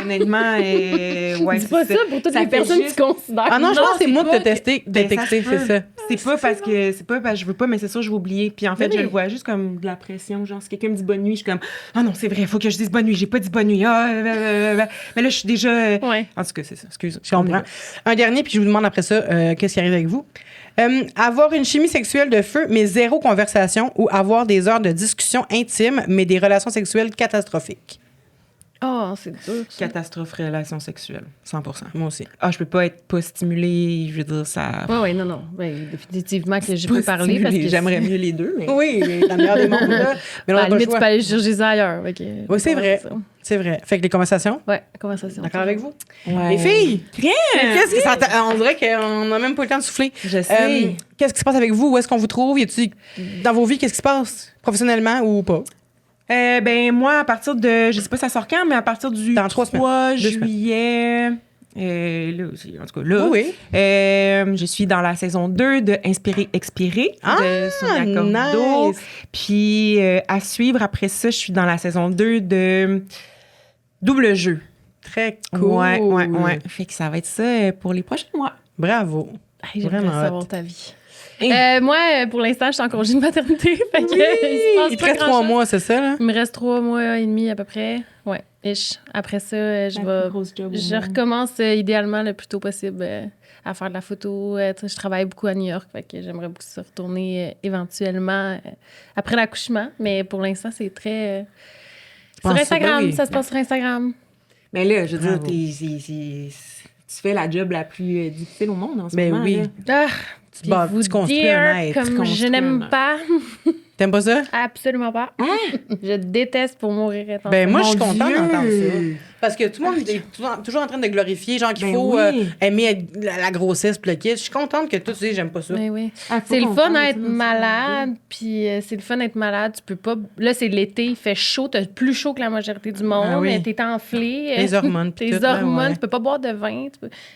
Speaker 4: honnêtement, ouais,
Speaker 3: dis pas ça pour toutes
Speaker 4: Ça
Speaker 3: les
Speaker 4: fait
Speaker 3: personnes
Speaker 4: juste-
Speaker 3: qui se considèrent.
Speaker 2: Ah non, je pense que c'est
Speaker 4: c'est
Speaker 2: moi de
Speaker 4: pas
Speaker 2: te tester, de
Speaker 4: Ben,
Speaker 2: texter,
Speaker 4: se
Speaker 2: c'est
Speaker 4: peut.
Speaker 2: ça.
Speaker 4: C'est pas parce que je veux pas, mais c'est sûr, je vais oublier. Puis en fait,
Speaker 3: Oui.
Speaker 4: je le vois juste comme de la pression. Genre, si quelqu'un me dit bonne nuit, je suis comme, ah non, c'est vrai, il faut que je dise bonne nuit. J'ai pas dit bonne nuit. Mais là, je suis déjà.
Speaker 3: Ouais.
Speaker 4: En tout cas, c'est ça. Excuse.
Speaker 2: Je comprends. Un dernier, puis je vous demande après ça, qu'est-ce qui arrive avec vous? Avoir une chimie sexuelle de feu, mais zéro conversation, ou avoir des heures de discussion intime, mais des relations sexuelles catastrophiques.
Speaker 3: Oh, c'est dur. ça.
Speaker 4: Catastrophe relation sexuelle. 100%.
Speaker 2: Moi aussi.
Speaker 4: Ah, je peux pas être pas stimulée. Je veux dire, ça.
Speaker 3: Ouais, non. Ben, définitivement que j'ai
Speaker 4: Pas
Speaker 3: pas parlé parce
Speaker 4: stimulée.
Speaker 3: que.
Speaker 4: J'aimerais mieux les deux, mais.
Speaker 2: Oui, dans le meilleur des mondes, là. Mais on
Speaker 3: À
Speaker 2: n'a
Speaker 3: la
Speaker 2: pas le
Speaker 3: limite, tu
Speaker 2: choix.
Speaker 3: peux aller chercher ça ailleurs. fait que-
Speaker 2: Oui, c'est vrai.
Speaker 3: ça.
Speaker 2: C'est vrai. Fait que les conversations,
Speaker 3: Ouais, conversation.
Speaker 2: d'accord avec vous?
Speaker 4: Ouais.
Speaker 2: Les filles!
Speaker 4: Rien!
Speaker 2: Qu'est-ce que ça on dirait qu'on n'a même pas eu le temps de souffler.
Speaker 4: Je sais.
Speaker 2: Qu'est-ce qui se passe avec vous? Où est-ce qu'on vous trouve? Dans vos vies, qu'est-ce qui se passe? Professionnellement ou pas?
Speaker 4: Ben, moi, à partir de. Je sais pas ça sort quand, mais à partir du
Speaker 2: Dans 3
Speaker 4: 3
Speaker 2: semaines. 2
Speaker 4: juillet. Là aussi, en tout cas, là.
Speaker 2: Oui.
Speaker 4: Je suis dans la saison 2 de Inspirer, Expirer de Sonia Cordo.
Speaker 2: nice.
Speaker 4: Puis à suivre après ça, je suis dans la saison 2 de Double Jeu.
Speaker 2: Très cool.
Speaker 4: Ouais. Fait que ça va être ça pour les prochains mois.
Speaker 2: Bravo.
Speaker 3: Hey, j'aimerais
Speaker 2: Vraiment
Speaker 3: savoir
Speaker 2: hot.
Speaker 3: ta vie.
Speaker 4: Hey.
Speaker 3: Moi, pour l'instant, je suis en congé de maternité. Fait que, il se passe
Speaker 2: Il te
Speaker 3: pas
Speaker 2: reste 3
Speaker 3: grand-chose.
Speaker 2: mois, c'est ça, là?
Speaker 3: Il me reste 3 mois et demi à peu près. Ouais, ish. Après ça, je recommence idéalement le plus tôt possible à faire de la photo. Tu sais, je travaille beaucoup à New York, fait que j'aimerais beaucoup se retourner éventuellement après l'accouchement. Mais pour l'instant, c'est très... sur
Speaker 2: pense
Speaker 3: Instagram,
Speaker 2: que oui.
Speaker 3: ça se passe sur Instagram.
Speaker 4: Mais là, je veux dire,
Speaker 2: Bravo.
Speaker 4: tu fais la job la plus difficile au monde en ce
Speaker 2: Ben
Speaker 4: moment.
Speaker 2: oui.
Speaker 4: là.
Speaker 3: Ah, puis
Speaker 2: bats-
Speaker 3: vous
Speaker 2: tu construis
Speaker 3: dire
Speaker 2: un être,
Speaker 3: comme je
Speaker 4: construis un
Speaker 3: n'aime
Speaker 4: être.
Speaker 3: pas,
Speaker 2: T'aimes pas ça?
Speaker 3: absolument pas. Je déteste pour mourir étant
Speaker 2: Ben, moi, je suis
Speaker 4: Mon
Speaker 2: contente
Speaker 4: Dieu.
Speaker 2: d'entendre ça. Parce que tout le monde est toujours en train de glorifier, genre qu'il
Speaker 4: Ben
Speaker 2: faut
Speaker 4: oui.
Speaker 2: aimer la grossesse puis le kit. Je suis contente que toi, tu dis, j'aime pas ça.
Speaker 3: Mais oui.
Speaker 4: Ah, faut
Speaker 3: C'est le
Speaker 4: qu'on
Speaker 3: fun
Speaker 4: parle de
Speaker 3: d'être
Speaker 4: ça dans ce
Speaker 3: malade, puis c'est le fun d'être malade. Tu peux pas. Là, c'est l'été, il fait chaud, t'as plus chaud que la majorité du monde,
Speaker 2: Ah oui.
Speaker 3: mais t'es enflé.
Speaker 2: Les hormones, puis
Speaker 3: Tes
Speaker 2: tout, ben
Speaker 3: hormones,
Speaker 2: ouais.
Speaker 3: tu peux pas boire de vin.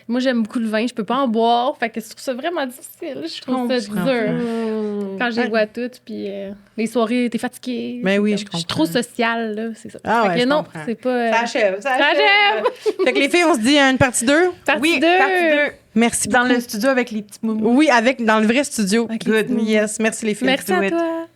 Speaker 3: Moi, j'aime beaucoup le vin, je peux pas en boire. Fait que je trouve ça vraiment difficile. Je trouve ça
Speaker 2: comprends.
Speaker 3: dur. Quand je les vois toutes, puis les soirées, t'es fatigué.
Speaker 2: Ben oui,
Speaker 3: C'est
Speaker 2: je
Speaker 3: comme- suis
Speaker 2: comprends.
Speaker 3: trop sociale, là, c'est ça.
Speaker 2: Ah
Speaker 3: Fait
Speaker 2: ouais,
Speaker 3: que
Speaker 2: je
Speaker 3: non,
Speaker 2: comprends.
Speaker 3: c'est pas.
Speaker 2: Ça achève, ça
Speaker 3: Ça
Speaker 2: achève. Fait que les filles, on se dit à une partie 2.
Speaker 3: Partie
Speaker 4: Oui,
Speaker 3: 2.
Speaker 4: partie 2.
Speaker 2: Merci
Speaker 4: Dans
Speaker 2: beaucoup.
Speaker 4: le studio avec les petits moumous.
Speaker 2: Oui, dans le vrai studio.
Speaker 3: Avec les
Speaker 2: Good.
Speaker 3: petits moumous.
Speaker 2: Yes, merci les filles.
Speaker 3: Merci
Speaker 4: Do
Speaker 3: à
Speaker 4: it.
Speaker 3: toi.